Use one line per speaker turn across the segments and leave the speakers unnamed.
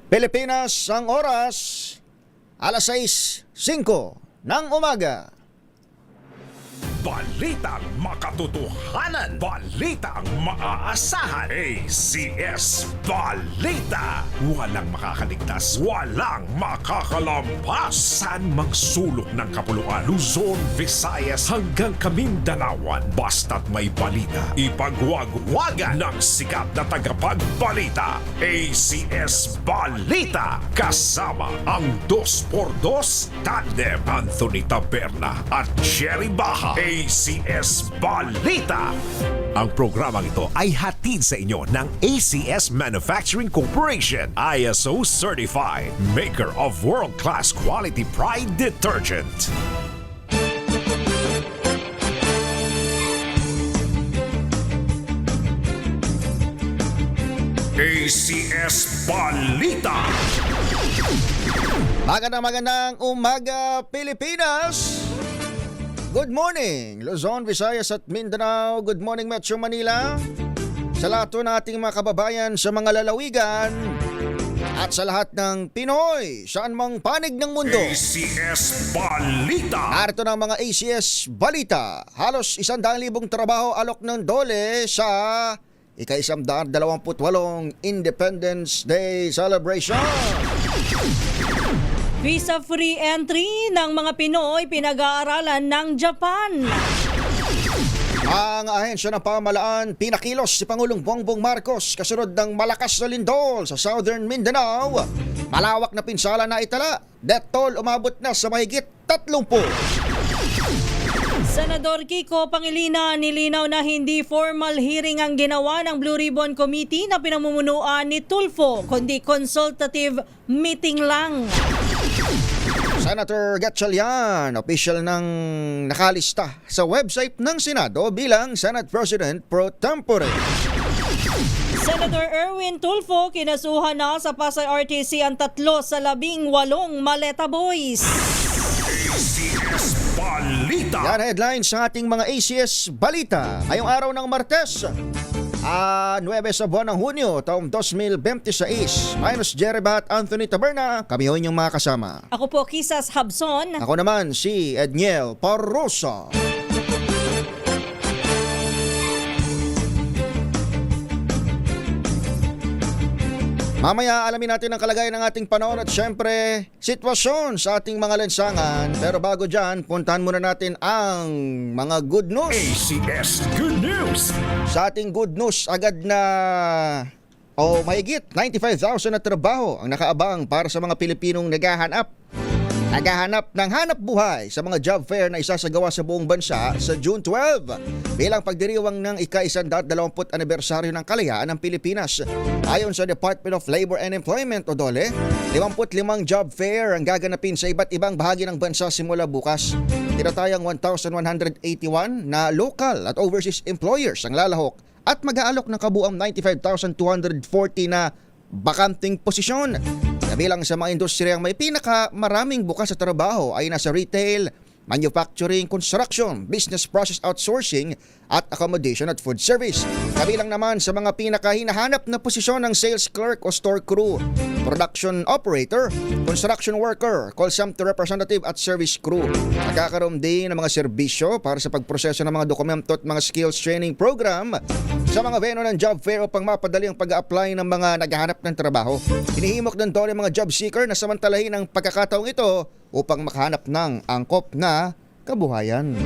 Pilipinas, ang oras, alas 6:05 ng umaga.
Balitang makatotohanan. Balitang maaasahan. ACS Balita. Walang makakaligtas. Walang makakalampas. Saan mang sulok ng kapuluan. Luzon, Visayas hanggang Kamindalawan. Basta't may balita. Ipagwagwagan ng sikat na tagapagbalita. ACS Balita. Kasama ang 2x2 tandem Anthony Taberna at Jerry Baha. ACS Balita. Ang programang ito ay hatid sa inyo ng ACS Manufacturing Corporation, ISO Certified, maker of world-class quality Pride detergent. ACS Balita.
Magandang umaga, Pilipinas! Good morning, Luzon, Visayas at Mindanao. Good morning, Metro Manila. Sa lahat ng ating mga kababayan sa mga lalawigan at sa lahat ng Pinoy, saan mang panig ng mundo.
ACS Balita.
Narito ng mga ACS Balita. Halos 100,000 trabaho alok ng DOLE sa ika-128 Independence Day Celebration.
Visa-free entry ng mga Pinoy pinag-aaralan ng Japan.
Ang ahensya ng pamahalaan pinakilos si Pangulong Bongbong Marcos kasunod ng malakas na lindol sa Southern Mindanao. Malawak na pinsala na itala. Death toll umabot na sa mahigit 30.
Senador Kiko Pangilinan nilinaw na hindi formal hearing ang ginawa ng Blue Ribbon Committee na pinamumunuan ni Tulfo, kundi consultative meeting lang.
Senator Gatchalian, official ng nakalista sa website ng Senado bilang Senate President pro tempore.
Senator Erwin Tulfo kinasuhan na sa Pasay RTC ang 3 sa 18 Maleta Boys.
ACS Balita.
Yan headlines sa ating mga ACS Balita. Ngayong araw ng Martes, 9 sa buwan ng Hunyo, taong 2026. Minus Jerry Baha at Anthony Taberna, kami ho inyong mga kasama.
Ako po Kisas Habson.
Ako naman si Edniel Parrosa. Mamaya alamin natin ang kalagayan ng ating panahon at syempre sitwasyon sa ating mga lansangan. Pero bago dyan, puntahan muna natin ang mga good news.
ACS Good News.
Sa ating good news, agad na mahigit 95,000 na trabaho ang nakaabang para sa mga Pilipinong naghahanap ng hanap buhay sa mga job fair na isasagawa sa buong bansa sa June 12 bilang pagdiriwang ng ika-120 anibersaryo ng kalayaan ng Pilipinas. Ayon sa Department of Labor and Employment o DOLE, 55 job fair ang gaganapin sa iba't ibang bahagi ng bansa simula bukas. Tinatayang 1,181 na local at overseas employers ang lalahok at mag-aalok ng kabuang 95,240 na bakanting posisyon. Kabilang sa mga industriyang may pinakamaraming bukas sa trabaho ay nasa retail, manufacturing, construction, business process outsourcing at accommodation at food service. Kabilang naman sa mga pinakahinahanap na posisyon ng sales clerk o store crew, production operator, construction worker, call center representative at service crew. Nagkakaroon din ng mga serbisyo para sa pagproseso ng mga dokumento at mga skills training program sa mga venue ng job fair upang mapadali ang pag-a-apply ng mga naghahanap ng trabaho. Hinihimok ng DOLE mga job seeker na samantalahin ang pagkakataong ito upang makahanap ng angkop na kabuhayan.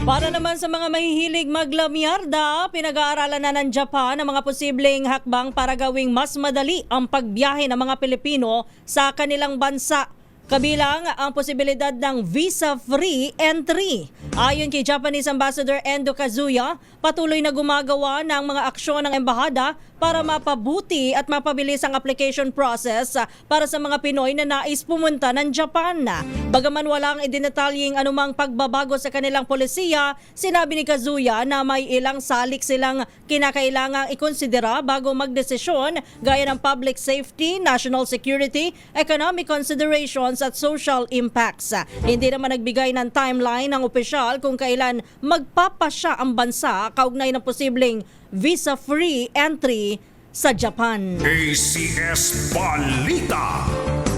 Para naman sa mga mahihilig maglamyarda, pinag-aaralan na ng Japan ang mga posibleng hakbang para gawing mas madali ang pagbiyahe ng mga Pilipino sa kanilang bansa. Kabilang ang posibilidad ng visa-free entry. Ayon kay Japanese Ambassador Endo Kazuya, patuloy na gumagawa ng mga aksyon ng embahada para mapabuti at mapabilis ang application process para sa mga Pinoy na nais pumunta ng Japan. Bagaman walang idinetalyeng anumang pagbabago sa kanilang polisiya, sinabi ni Kazuya na may ilang salik silang kinakailangang ikonsidera bago magdesisyon gaya ng public safety, national security, economic considerations at social impacts. Hindi naman nagbigay ng timeline ng opisyal kung kailan magpapasya ang bansa kaugnay ng posibleng visa-free entry sa Japan.
ACS Balita.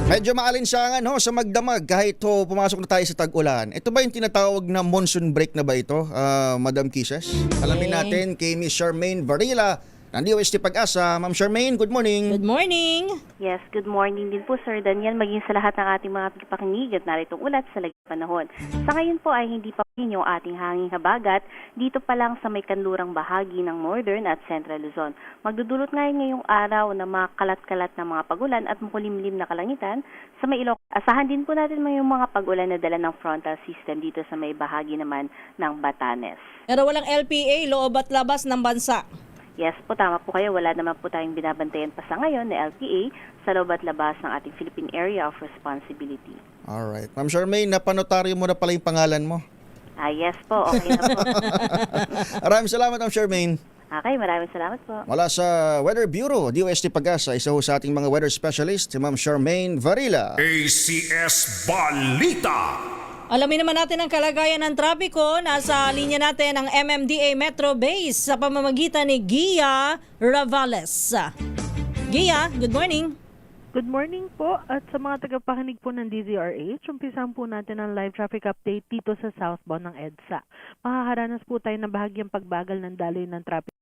Medyo maalinsangan sa magdamag kahit pumasok na tayo sa tag-ulan. Ito ba yung tinatawag na monsoon break na ba ito, Madam Kisses? Alamin natin kay Miss Charmaine Varela ng DOST Pag-asa. Ma'am Charmaine, good morning.
Good morning!
Yes, good morning din po Sir Daniel, maging sa lahat ng ating mga pakikinig at naritong ulat sa laging panahon. Sa ngayon po ay hindi pa yung ating hanging habagat dito pa lang sa may kanlurang bahagi ng Northern at Central Luzon. Magdudulot ngayon ngayong araw na mga kalat-kalat na mga pagulan at makulimlim na kalangitan sa may Ilocos. Asahan din po natin yung mga pagulan na dala ng frontal system dito sa may bahagi naman ng Batanes.
Pero walang LPA, loob at labas ng bansa.
Yes po, tama po kayo. Wala naman po tayong binabantayan pa sa ngayon na LPA sa loob at labas ng ating Philippine Area of Responsibility.
Alright. Ma'am Charmaine, napanotaryo mo na pala yung pangalan mo.
Yes po, okay na po.
Maraming salamat, Ma'am Charmaine.
Okay, maraming salamat po.
Mula sa Weather Bureau, DOST Pag-asa, isa ho sa ating mga weather specialist, si Ma'am Charmaine Varela.
ACS Balita.
Alamin naman natin ang kalagayan ng trapiko. Nasa linya natin ang MMDA Metro Base sa pamamagitan ni Gia Ravales. Gia, good morning.
Good morning po at sa mga tagapakinig po ng DZRH, umpisahan po natin ang live traffic update dito sa southbound ng EDSA. Makakaranas po tayo ng bahagyang pagbagal ng daloy ng traffic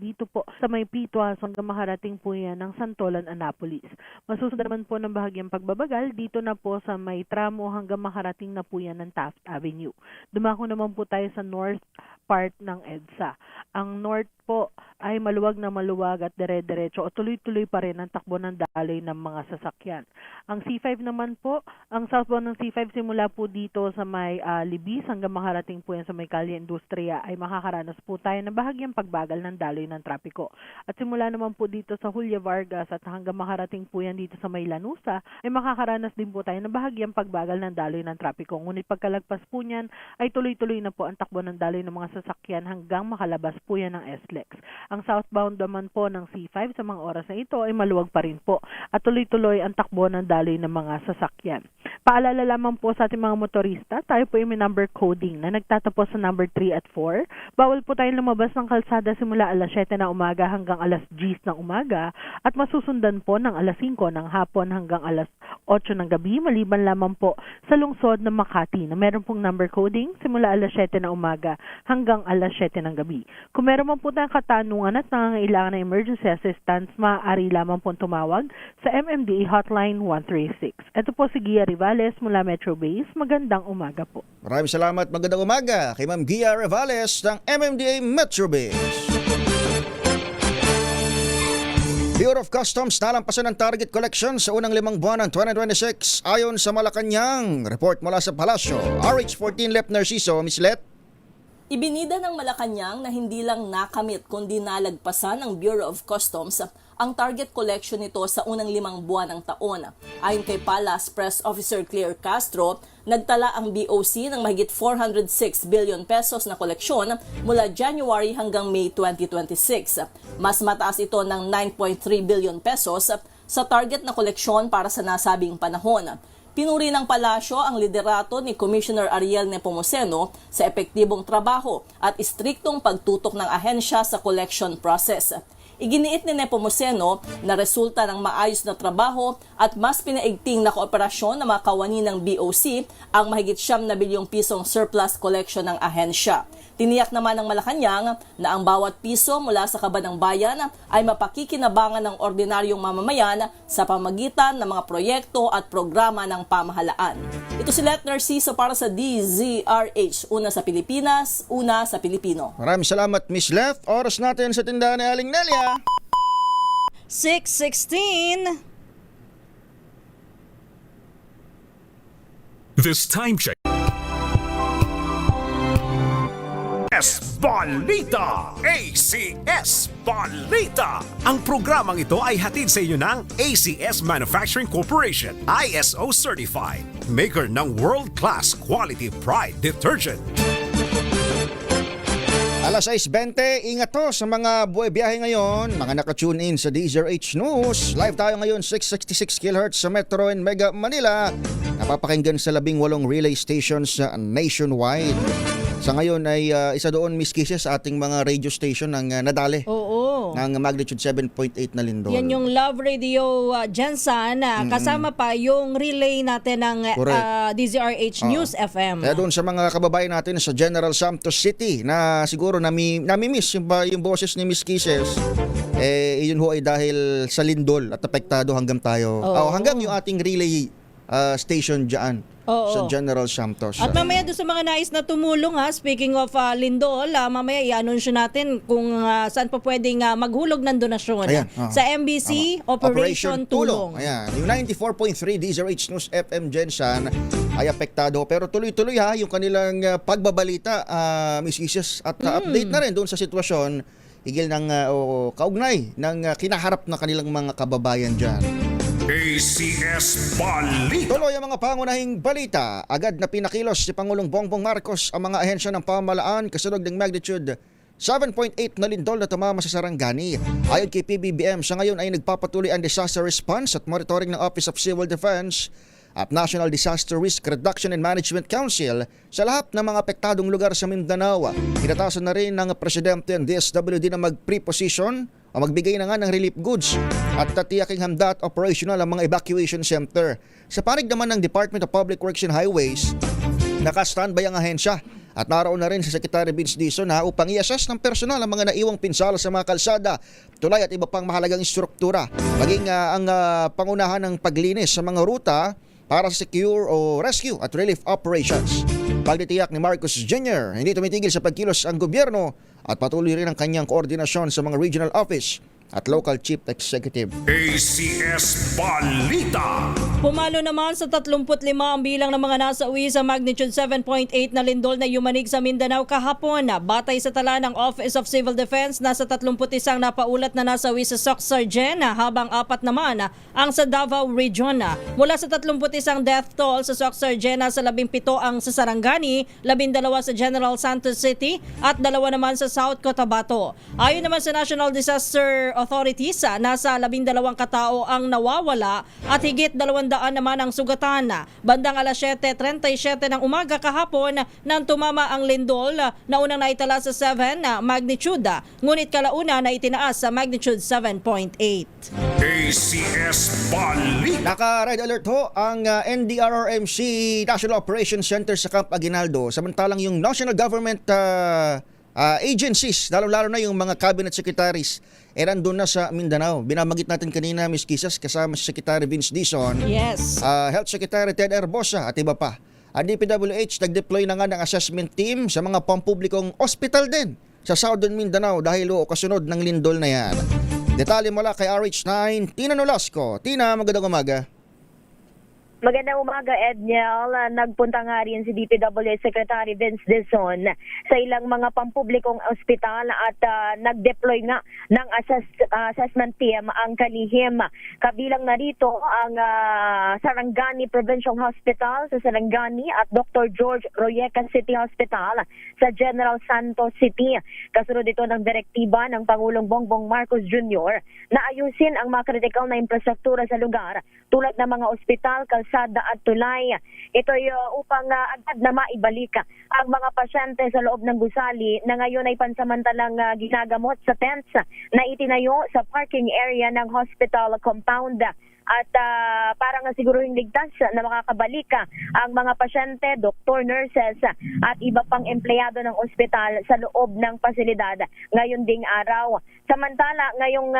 dito po sa may Pituas hanggang makarating po yan ng Santolan, Annapolis. Masusunod naman po ng bahagyang pagbabagal dito na po sa may tramo hanggang makarating na po yan ng Taft Avenue. Dumako naman po tayo sa north part ng EDSA. Ang north po ay maluwag na maluwag at dire-diretso o tuloy-tuloy pa rin ang takbo ng daloy ng mga sasakyan. Ang C5 naman po, ang southbound ng C5 simula po dito sa may Libis hanggang makarating po yan sa may Calle Industria ay makakaranas po tayo ng bahagyang pagbagal ng daloy ng trapiko. At simula naman po dito sa Julia Vargas at hanggang makarating po yan dito sa may Lanusa ay makakaranas din po tayo ng bahagyang pagbagal ng daloy ng trapiko. Ngunit pagkalagpas po niyan ay tuloy-tuloy na po ang takbo ng daloy ng mga sasakyan hanggang makalabas po yan ng SLEX. Ang southbound naman po ng C5 sa mga oras na ito ay maluwag pa rin po at tuloy-tuloy ang takbo ng daloy ng mga sasakyan. Paalala lamang po sa ating mga motorista, tayo po ay may number coding na nagtatapos sa number 3 at 4. Bawal po tayong lumabas ng kalsada simula alas 7 ng umaga hanggang alas 10 ng umaga at masusundan po ng alas 5 ng hapon hanggang alas 8 ng gabi, maliban lamang po sa lungsod ng Makati na meron pong number coding simula alas 7 ng umaga hanggang alas 7 ng gabi. Kung meron man po tayong katanungan at nangangailangan ng emergency assistance, maaari lamang pong tumawag sa MMDA Hotline 136. Ito po si Gia Rivales mula Metro Base. Magandang umaga po.
Maraming salamat. Magandang umaga kay Ma'am Gia Rivales ng MMDA Metro Base. Bureau of Customs nalampasan ang target collection sa unang 5 buwan ng 2026 ayon sa Malacanang. Report mula sa Palasyo. RH14 Lep Narciso, Miss Let.
Ibinida ng Malacanang na hindi lang nakamit kundi nalagpasan ng Bureau of Customs ang target collection nito sa unang 5 buwan ng taon. Ayon kay Palas Press Officer Claire Castro, nagtala ang BOC ng mahigit 406 billion pesos na koleksyon mula January hanggang May 2026. Mas mataas ito ng 9.3 billion pesos sa target na koleksyon para sa nasabing panahon. Pinuri ng palasyo ang liderato ni Commissioner Ariel Nepomuceno sa epektibong trabaho at istriktong pagtutok ng ahensya sa collection process. Iginiit ni Nepomuceno na resulta ng maayos na trabaho at mas pinaigting na kooperasyon na mga kawani ng BOC ang mahigit 9 na bilyong pisong surplus collection ng ahensya. Tiniyak naman ng Malacanang na ang bawat piso mula sa kaban ng bayan ay mapakikinabangan ng ordinaryong mamamayan sa pamagitan ng mga proyekto at programa ng pamahalaan. Ito si Let Narciso para sa DZRH. Una sa Pilipinas, una sa Pilipino.
Maraming salamat, Miss Lef. Oras natin sa tindahan ni Aling Nelia.
6:16.
This time check. ACS Balita! ACS Balita! Ang programang ito ay hatid sa inyo ng ACS Manufacturing Corporation, ISO Certified, maker ng world-class quality Pride detergent.
Alas 6:20, ingat to sa mga buhay biyahe ngayon, mga nakatune in sa DZRH News. Live tayo ngayon 666 kHz sa Metro and Mega Manila. Napapakinggan sa 18 relay stations nationwide. Sa ngayon ay isa doon Miss Kisses sa ating mga radio station ng nadali
Oo.
ng magnitude 7.8 na lindol.
Yan yung Love Radio Jensen, kasama pa yung relay natin ng
Correct.
DZRH News FM.
Kaya doon sa mga kababayan natin sa General Santos City na siguro nami-miss yung boses ni Miss Kisses, yun ho ay dahil sa lindol at apektado hanggang tayo.
Oo.
Hanggang yung ating relay station dyan sa
Oo.
General Santos.
At mamaya doon sa mga nais na tumulong speaking of lindol, mamaya i-anunsyo natin kung saan pa pwedeng maghulog ng donasyon.
Ayan,
Sa MBC, Operation Tulong.
Ayan, yung 94.3 DZRH News FM Jensen ay apektado. Pero tuloy-tuloy yung kanilang pagbabalita, Miss Isis, at update na rin doon sa sitwasyon higil ng kaugnay ng kinaharap na kanilang mga kababayan dyan.
ACS Balita.
Tuloy ang mga pangunahing balita. Agad na pinakilos si Pangulong Bongbong Marcos ang mga ahensya ng pamahalaan kasunod ng magnitude 7.8 na lindol na tumama sa Sarangani. Ayon kay PBBM, sa ngayon ay nagpapatuloy ang disaster response at monitoring ng Office of Civil Defense at National Disaster Risk Reduction and Management Council sa lahat ng mga apektadong lugar sa Mindanao. Inatasan na rin ng Presidente ng DSWD na mag-preposition o magbigay na nga ng relief goods at tatiyaking handa at operational ang mga evacuation center. Sa panig naman ng Department of Public Works and Highways, naka-standby ang ahensya at naroon na rin si Secretary Vince Dizon upang i-assess ng personal ang mga naiwang pinsala sa mga kalsada, tulay at iba pang mahalagang istruktura. Maging ang pangunahan ng paglinis sa mga ruta para sa secure o rescue at relief operations. Pagtitiyak ni Marcos Jr., hindi tumitigil sa pagkilos ang gobyerno at patuloy rin ang kanyang koordinasyon sa mga regional office at local chief executive.
ACS Balita.
Pumalo naman sa 35 ang bilang ng mga nasauwi sa magnitude 7.8 na lindol na yumanig sa Mindanao kahapon. Batay sa tala ng Office of Civil Defense, nasa 31 napaulat na nasawi sa Soc-Sargena habang 4 naman ang sa Davao Region. Mula sa 31 death toll sa Soc-Sargena, sa 17 ang sa Sarangani, 12 sa General Santos City at 2 naman sa South Cotabato. Ayon naman sa National Disaster Authorities, nasa 12 katao ang nawawala at higit 200 naman ang sugatan. Bandang alas 7:37 ng umaga kahapon nang tumama ang lindol na unang naitala sa 7 na magnitude, ngunit kalauna na itinaas sa magnitude 7.8.
ACS Balita.
Naka-red alert ho ang NDRRMC National Operations Center sa Camp Aguinaldo, samantalang yung national government agencies, lalo-lalo na yung mga cabinet secretaries, nandun na sa Mindanao. Binamagit natin kanina, Ms. Kisas, kasama si Secretary Vince Dizon,
Yes.
Health Secretary Ted Herbosa at iba pa. Ang DPWH nag-deploy na nga ng assessment team sa mga pampublikong ospital din sa Southern Mindanao dahil kasunod ng lindol na yan. Detalye mula kay RH9, Tina Nolasco. Tina, magandang umaga.
Magandang umaga, Edniel. Nagpunta nga rin si DPWH Secretary Vince Dizon sa ilang mga pampublikong ospital at nag-deploy nga ng assessment team ang kalihim. Kabilang na rito ang Sarangani Provincial Hospital sa Sarangani at Dr. George Royeca City Hospital sa General Santos City. Kasunod ito ng direktiba ng Pangulong Bongbong Marcos Jr. na ayusin ang mga kritikal na infrastruktura sa lugar tulad ng mga ospital, kalsada at tulay. Ito upang agad na maibalik ang mga pasyente sa loob ng gusali na ngayon ay pansamantalang ginagamot sa tents na itinayo sa parking area ng hospital compound. At para nga siguruhin ligtas na makakabalik ang mga pasyente, doktor, nurses at iba pang empleyado ng ospital sa loob ng pasilidad ngayon ding araw. Samantala, ngayong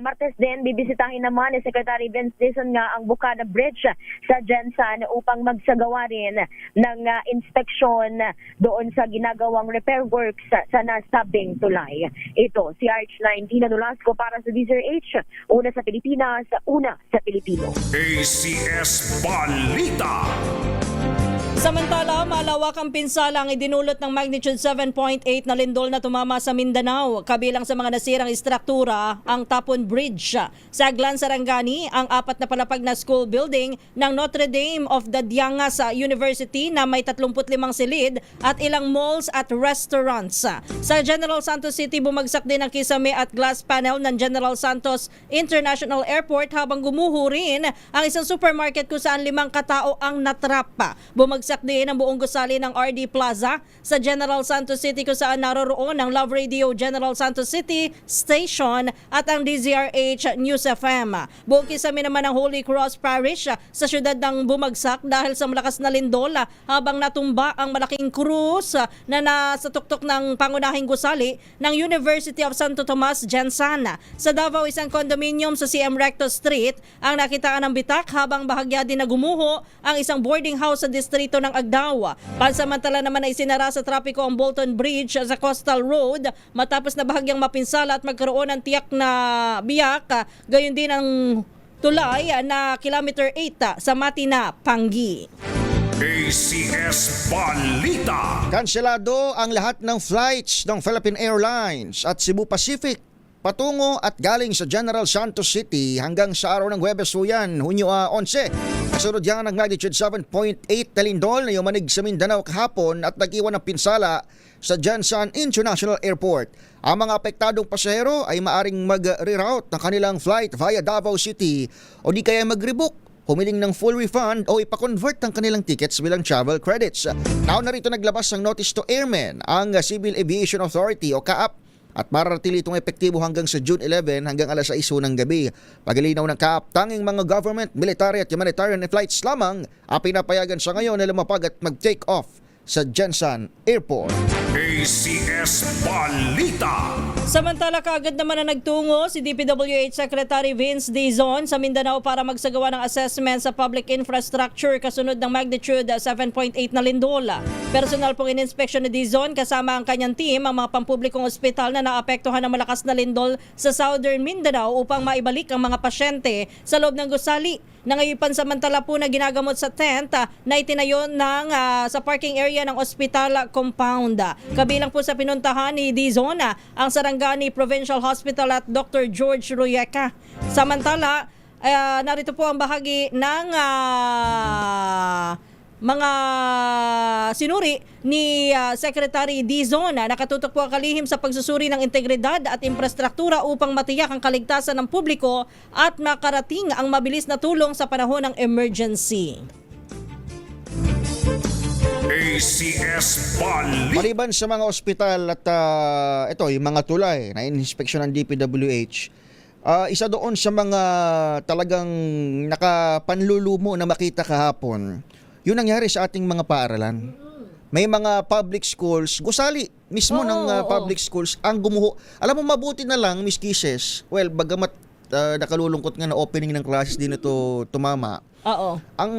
Martes din, bibisitahin naman ni Secretary Vince Dizon nga ang Bukana Bridge sa Jensen upang magsagawa rin ng inspeksyon doon sa ginagawang repair works sa nasabing tulay. Ito, si RH9, Tina Nolasco para sa DZRH, una sa Pilipinas, una sa Pilipino.
ACS Balita.
Samantala, malawak ang pinsala ang idinulot ng magnitude 7.8 na lindol na tumama sa Mindanao. Kabilang sa mga nasirang istruktura, ang Tapon Bridge. Sa Aglan, Sarangani, ang 4 na palapag na school building ng Notre Dame of the Diangas University na may 35 silid at ilang malls at restaurants. Sa General Santos City, bumagsak din ang kisame at glass panel ng General Santos International Airport habang gumuho rin ang isang supermarket kung saan 5 katao ang natrap. Bumagsak Bumagsak din ang buong gusali ng RD Plaza sa General Santos City kung saan naroroon ang Love Radio General Santos City Station at ang DZRH News FM. Buong kisame naman ang Holy Cross Parish sa syudad ng bumagsak dahil sa malakas na lindol habang natumba ang malaking krus na nasa tuktok ng pangunahing gusali ng University of Santo Tomas Gensan. Sa Davao, isang condominium sa CM Recto Street ang nakitaan ng bitak habang bahagya din na gumuho ang isang boarding house sa distrito ng Agdao. Pansamantala naman ay sinara sa trapiko ang Bolton Bridge sa Coastal Road matapos na bahagyang mapinsala at magkaroon ng tiyak na biyak. Gayon din ang tulay na kilometer 8 sa Matina, Panggi.
ACS Balita.
Kanselado ang lahat ng flights ng Philippine Airlines at Cebu Pacific patungo at galing sa General Santos City hanggang sa araw ng Huwebes po yan, Hunyo 11. Kasunod yan ang magnitude 7.8 na lindol na yumanig sa Mindanao kahapon at nag-iwan ng pinsala sa Gensan International Airport. Ang mga apektadong pasahero ay maaring mag-reroute ng kanilang flight via Davao City o di kaya mag-rebook, humiling ng full refund o ipa-convert ang kanilang tickets bilang travel credits. Nauna rito naglabas ng notice to airmen ang Civil Aviation Authority o CAAP at mararatili itong epektibo hanggang sa June 11 hanggang alas 6 ng gabi. Paglinaw ng CAAP, tanging mga government, military at humanitarian flights lamang ang pinapayagan sa ngayon na lumapag at mag-take off sa Gensan Airport.
ACS Balita.
Samantala, kaagad naman na nagtungo si DPWH Secretary Vince Dizon sa Mindanao para magsagawa ng assessment sa public infrastructure kasunod ng magnitude 7.8 na lindol. Personal pong ininspeksyon ni Dizon kasama ang kanyang team ang mga pampublikong ospital na naapektuhan ng malakas na lindol sa Southern Mindanao upang maibalik ang mga pasyente sa loob ng gusali. Nangayon samantala po na ginagamot sa tent na itinayo ng sa parking area ng ospital compound. Kabilang po sa pinuntahan ni Dizon ang Sarangani Provincial Hospital at Dr. George Ruyeca. Samantala, narito po ang bahagi ng mga sinuri ni Secretary Dizon. Nakatutok po ang kalihim sa pagsusuri ng integridad at infrastruktura upang matiyak ang kaligtasan ng publiko at makarating ang mabilis na tulong sa panahon ng emergency.
ACS Balita.
Maliban sa mga ospital at ito, yung mga tulay na inspeksyon ng DPWH, isa doon sa mga talagang nakapanlulumo na makita kahapon, yun nangyari sa ating mga paaralan. May mga public schools, gusali mismo ng public schools ang gumuho. Alam mo, mabuti na lang, Miss Kisses, well, bagamat nakalulungkot nga na opening ng classes din ito tumama.
Oo.
Ang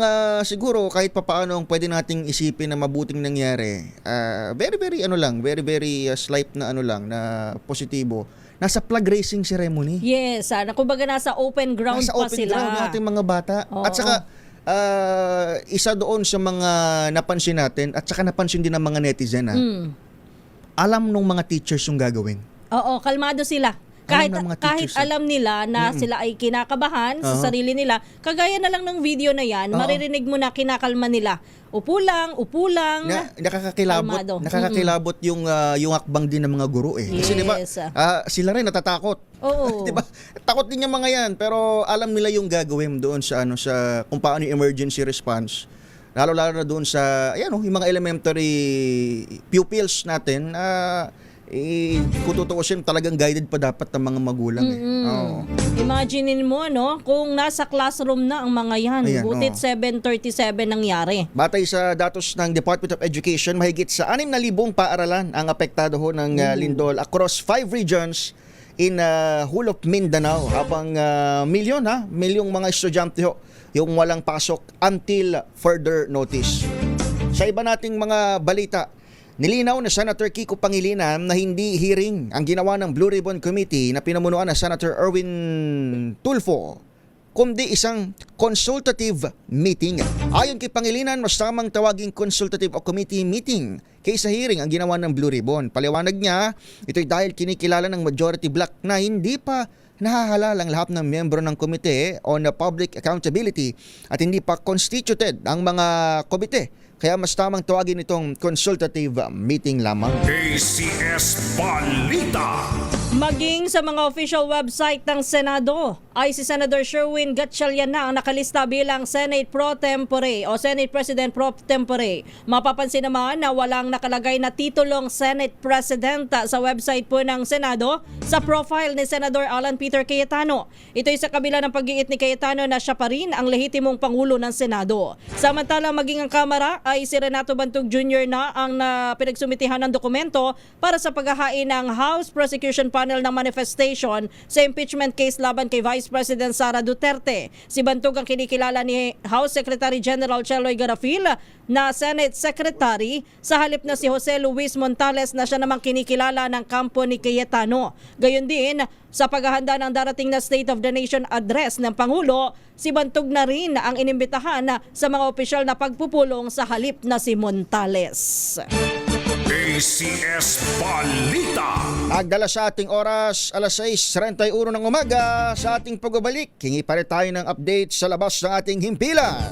siguro kahit papaano ang pwede nating isipin na mabuting nangyari, very slight na na positibo. Nasa flag raising ceremony.
Yes, kumbaga nasa open ground
Nasa
pa
open
sila.
ground ng ating mga bata.
Oo.
At saka isa doon sa mga napansin natin at saka napansin din ng mga netizen alam nung mga teachers yung gagawin.
Oo, kalmado sila. Kahit alam nila na sila ay kinakabahan sa sarili nila, kagaya na lang ng video na yan, maririnig mo na kinakalma nila. Upo lang.
Nakakakilabot yung akbang din ng mga guro eh. Kasi
Yes.
'di ba? Sila rin natatakot.
Oo.
'Di ba? Takot din yung mga yan, pero alam nila yung gagawin doon sa sa kung paano yung emergency response. Lalo na doon sa yung mga elementary pupils natin kung tutuusin, talagang guided pa dapat ng mga magulang.
Imaginein mo, kung nasa classroom na ang mga yan.
Ayan,
Butit 737 nangyari.
Batay sa datos ng Department of Education, mahigit sa 6,000 paaralan ang apektado ng lindol across 5 regions in whole of Mindanao. Habang milyong mga estudyante yung walang pasok until further notice. Sa iba nating mga balita, nilinaw na Senator Kiko Pangilinan na hindi hearing ang ginawa ng Blue Ribbon Committee na pinamunuan na Senator Erwin Tulfo, kundi isang consultative meeting. Ayon kay Pangilinan, mas tamang tawaging consultative o committee meeting kaysa hearing ang ginawa ng Blue Ribbon. Paliwanag niya, ito'y dahil kinikilala ng majority bloc na hindi pa nahahalal ang lahat ng miyembro ng Committee on Public Accountability at hindi pa constituted ang mga komite. Kaya mas tamang tawagin itong consultative meeting lamang.
ACS Balita.
Maging sa mga official website ng Senado ay si Senator Sherwin Gatchalian na ang nakalista bilang Senate Pro Tempore o Senate President Pro Tempore. Mapapansin naman na walang nakalagay na titulong Senate President sa website po ng Senado sa profile ni Senador Alan Peter Cayetano. Ito ay sa kabila ng pag-iit ni Cayetano na siya pa rin ang lehitimong Pangulo ng Senado. Samantala maging ang Kamara ay si Renato Bantog Jr. na ang pinagsumitihan ng dokumento para sa paghahain ng House Prosecution Panel ng manifestation sa impeachment case laban kay Vice President Sara Duterte. Si Bantog ang kinikilala ni House Secretary General Cheloy Garafil na Senate Secretary sa halip na si Jose Luis Montales na siya namang kinikilala ng kampo ni Cayetano. Gayon din, sa paghahanda ng darating na State of the Nation address ng Pangulo, si Bantog na rin ang inimbitahan sa mga opisyal na pagpupulong sa halip na si Montales.
ACS Balita.
Nagdala sa ating oras, alas 6:31 ng umaga sa ating pagbabalik. Hingi pa rin tayo ng update sa labas ng ating himpilan.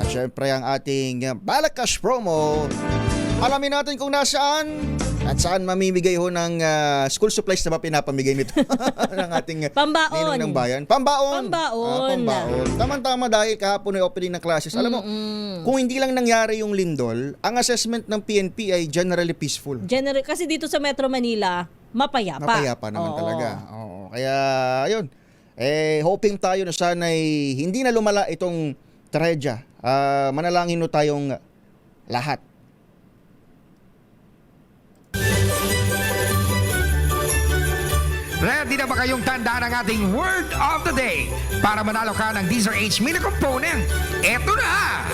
At syempre ang ating Balakas promo. Alamin natin kung nasaan at saan mamimigay ho ng school supplies na ba pinapamigay nito ng ating
Pambaon.
ninong ng bayan. Pambaon.
Pambaon.
Pambaon. Tama-tama dahil kahapon ay opening ng classes. Alam mo, kung hindi lang nangyari yung lindol, ang assessment ng PNP ay generally peaceful.
Kasi dito sa Metro Manila, mapayapa.
Mapayapa naman talaga. Oo. Kaya, ayun. Hoping tayo na sana'y hindi na lumala itong trahedya. Manalangin no tayong lahat.
Ready na ba kayong tandaan ang ating word of the day para manalo ka ng DZRH Mini Component? Eto na!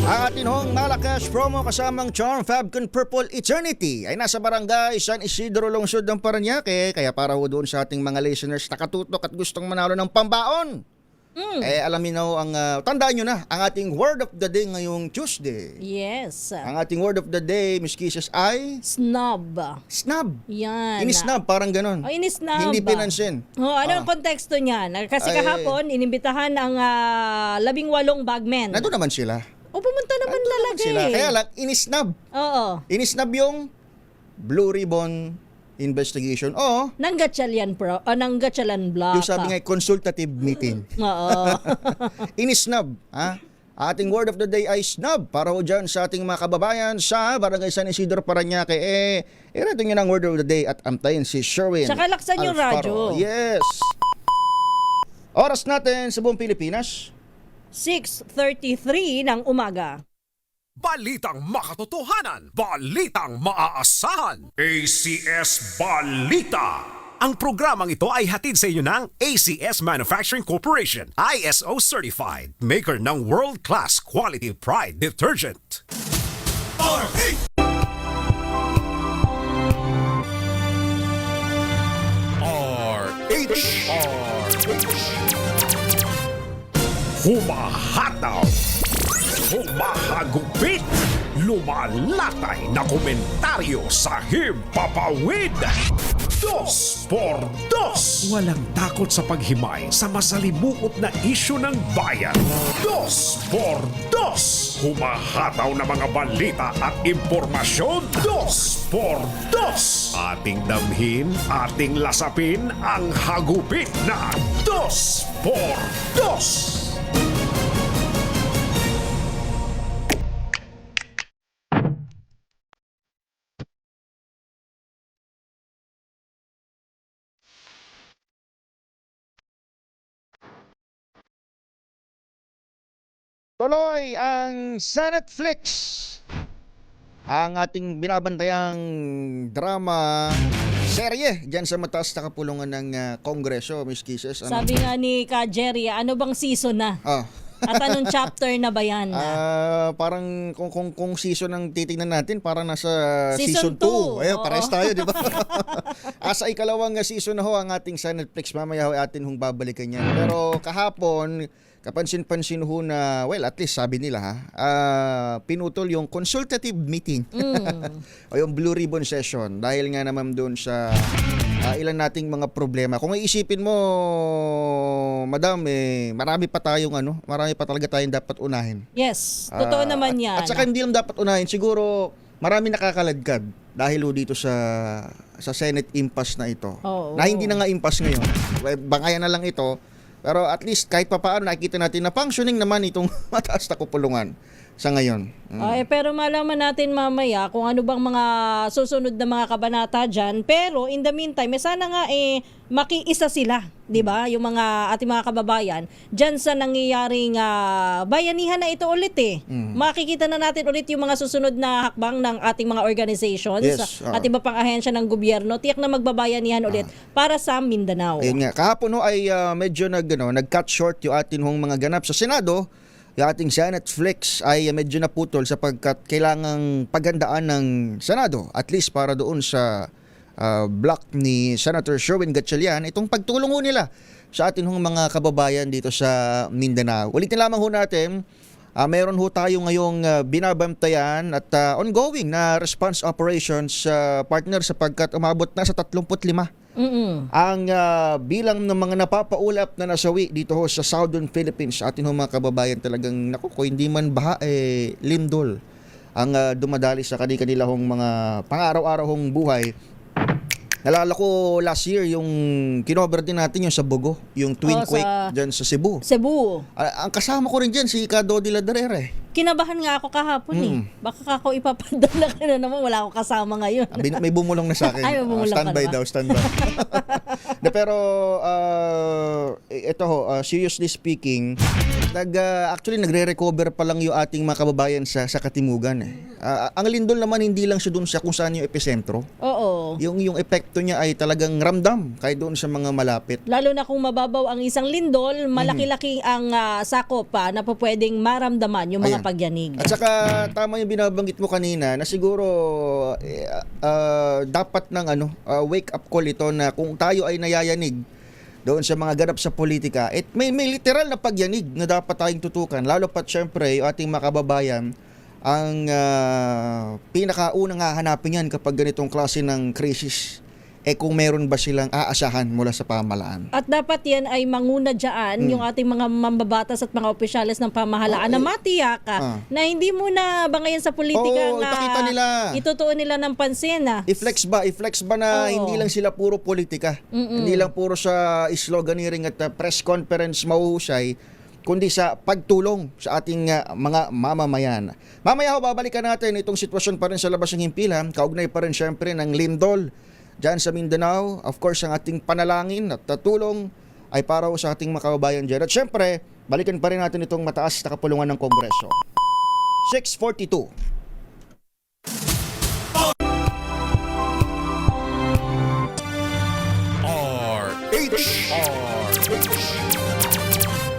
Ang atin hong Malakas promo kasamang Charm Fabcon Purple Eternity ay nasa barangay San Isidro, Lungsod ng Parañaque. Kaya para ho doon sa ating mga listeners nakatutok at gustong manalo ng pambaon. Alamin na ho tandaan nyo na ang ating word of the day ngayong Tuesday.
Yes.
Ang ating word of the day, Miss Kisses, ay
Snob.
snub.
Yan.
Inisnub, parang ganon.
Oh, inisnub.
Hindi pinansin.
Ano ang konteksto niyan? Kasi kahapon, inimbitahan ang 18 bagmen.
Nandun naman sila.
O pumunta naman
Nandun
talaga
sila.
eh.
Kaya lang, inisnub.
Oo.
Inisnub yung Blue Ribbon Investigation. Oo.
Nang Gatchalian Block.
Yung sabi nga, consultative meeting.
Oo.
Inisnub. Ha? Ating word of the day ay snub. Para ho dyan sa ating mga kababayan sa Barangay San Isidro, Parañaque. Ito nyo ng word of the day at amtayin si Sherwin.
Tsaka laksan yung
Alfaro.
radyo.
Yes. Oras natin sa buong Pilipinas.
6:33 ng umaga.
Balitang makatotohanan, balitang maaasahan. ACS Balita. Ang programang ito ay hatid sa inyo ng ACS Manufacturing Corporation, ISO certified, maker ng world-class quality pride detergent. Humahataw, humahagupit, lumalatay na komentaryo sa himpapawid. 2 por 2. Walang takot sa paghimay sa masalimuot na isyu ng bayan. 2 por 2. Humahataw na mga balita at impormasyon. 2 por 2. Ating damhin, ating lasapin ang hagupit na 2 por 2.
Tuloy ang sa Netflix. Ang ating binabantayang drama serye dyan sa mataas na kapulungan ng Kongreso, Miss Kisses.
Sabi nga ni Ka Jerry, ano bang season na? At anong chapter na ba yan?
Parang kung season ang titingnan natin, parang nasa
Season
season 2.
two.
Ayun,
Oo.
pares tayo, di ba? Sa ikalawang season na ho ang ating sa Netflix. Mamaya ho atin hong babalikan yan. Pero kahapon, kapansin-pansin ho na, well, at least sabi nila pinutol yung consultative meeting. O yung Blue Ribbon session. Dahil nga naman doon sa ilan nating mga problema. Kung iisipin mo, madam, marami pa talaga tayong dapat unahin.
Yes, totoo naman yan.
At saka hindi lang dapat unahin, siguro marami nakakaladkad dahil ho dito sa Senate impasse na ito.
Oo.
Na hindi na nga impasse ngayon. Bangayan na lang ito. Pero at least kahit papaano nakikita natin na functioning naman itong mataas na kupulungan sa ngayon.
Pero malaman natin mamaya kung ano bang mga susunod na mga kabanata dyan. Pero in the meantime, sana nga makiisa sila, di ba? Yung mga ating mga kababayan dyan sa nangyayaring bayanihan na ito ulit Makikita na natin ulit yung mga susunod na hakbang ng ating mga organizations
Yes,
at iba pang ahensya ng gobyerno. Tiyak na magbabayanihan ulit para sa Mindanao.
Ayun nga, kahapon ho ay medyo nag-cut short yung atin hong mga ganap sa Senado. Yung ating Senate Flex ay medyo naputol sapagkat kailangang paghandaan ng Senado at least para doon sa block ni Senator Sherwin Gatchalian itong pagtulong ho nila sa atin hong mga kababayan dito sa Mindanao. Ulitin lamang ho natin, meron ho tayo ngayong binabantayan at ongoing na response operations partner sapagkat umabot na sa 35 ang bilang ng mga napapaulap na nasawi dito ho sa Southern Philippines. Atin ho mga kababayan talagang naku, hindi man baha lindol ang dumadali sa kanila hong mga pang-araw-araw hong buhay. Nalala ko last year yung kinover din natin yung sa Bogo, yung twin quake dyan sa Cebu. Ang kasama ko rin dyan si Cado de la Darere.
Kinabahan nga ako kahapon Baka ako ipapadala ka na naman. Wala akong kasama ngayon.
May bumulong na sa akin.
Ay, may bumulong
standby
ka na ba?
daw, standby. Pero ito ho, seriously speaking, actually nagre-recover pa lang yung ating mga kababayan sa Katimugan. Ang lindol naman hindi lang siya doon sa kung saan yung epicentro.
Oo.
Yung epekto niya ay talagang ramdam kahit doon sa mga malapit.
Lalo na kung mababaw ang isang lindol, malaki-laki ang sakop na po pwedeng maramdaman yung mga
Ayan.
pagyanig.
At saka tama yung binabanggit mo kanina na siguro dapat ng wake up call ito na kung tayo ay nayayanig doon sa mga ganap sa politika, may literal na pagyanig na dapat tayong tutukan, lalo pat syempre yung ating mga kababayan ang pinakaunang hahanapin yan kapag ganitong klase ng krisis. Kung meron ba silang aasahan mula sa pamahalaan.
At dapat yan ay manguna dyan yung ating mga mambabatas at mga opisyales ng pamahalaan na matiyak na hindi muna bangayan sa politika
ipakita nila.
Itutuon nila ng pansin.
I-flex ba na hindi lang sila puro politika, hindi lang puro sa sloganeering at press conference mahuhusay, kundi sa pagtulong sa ating mga mamamayan. Mamaya ho, babalikan natin itong sitwasyon pa rin sa labas ng himpilan, kaugnay pa rin syempre ng lindol dyan sa Mindanao. Of course, ang ating panalangin at tulong ay para sa ating mga kababayan dyan. At syempre, balikan pa rin natin itong mataas na kapulungan ng Kongreso. 6:42.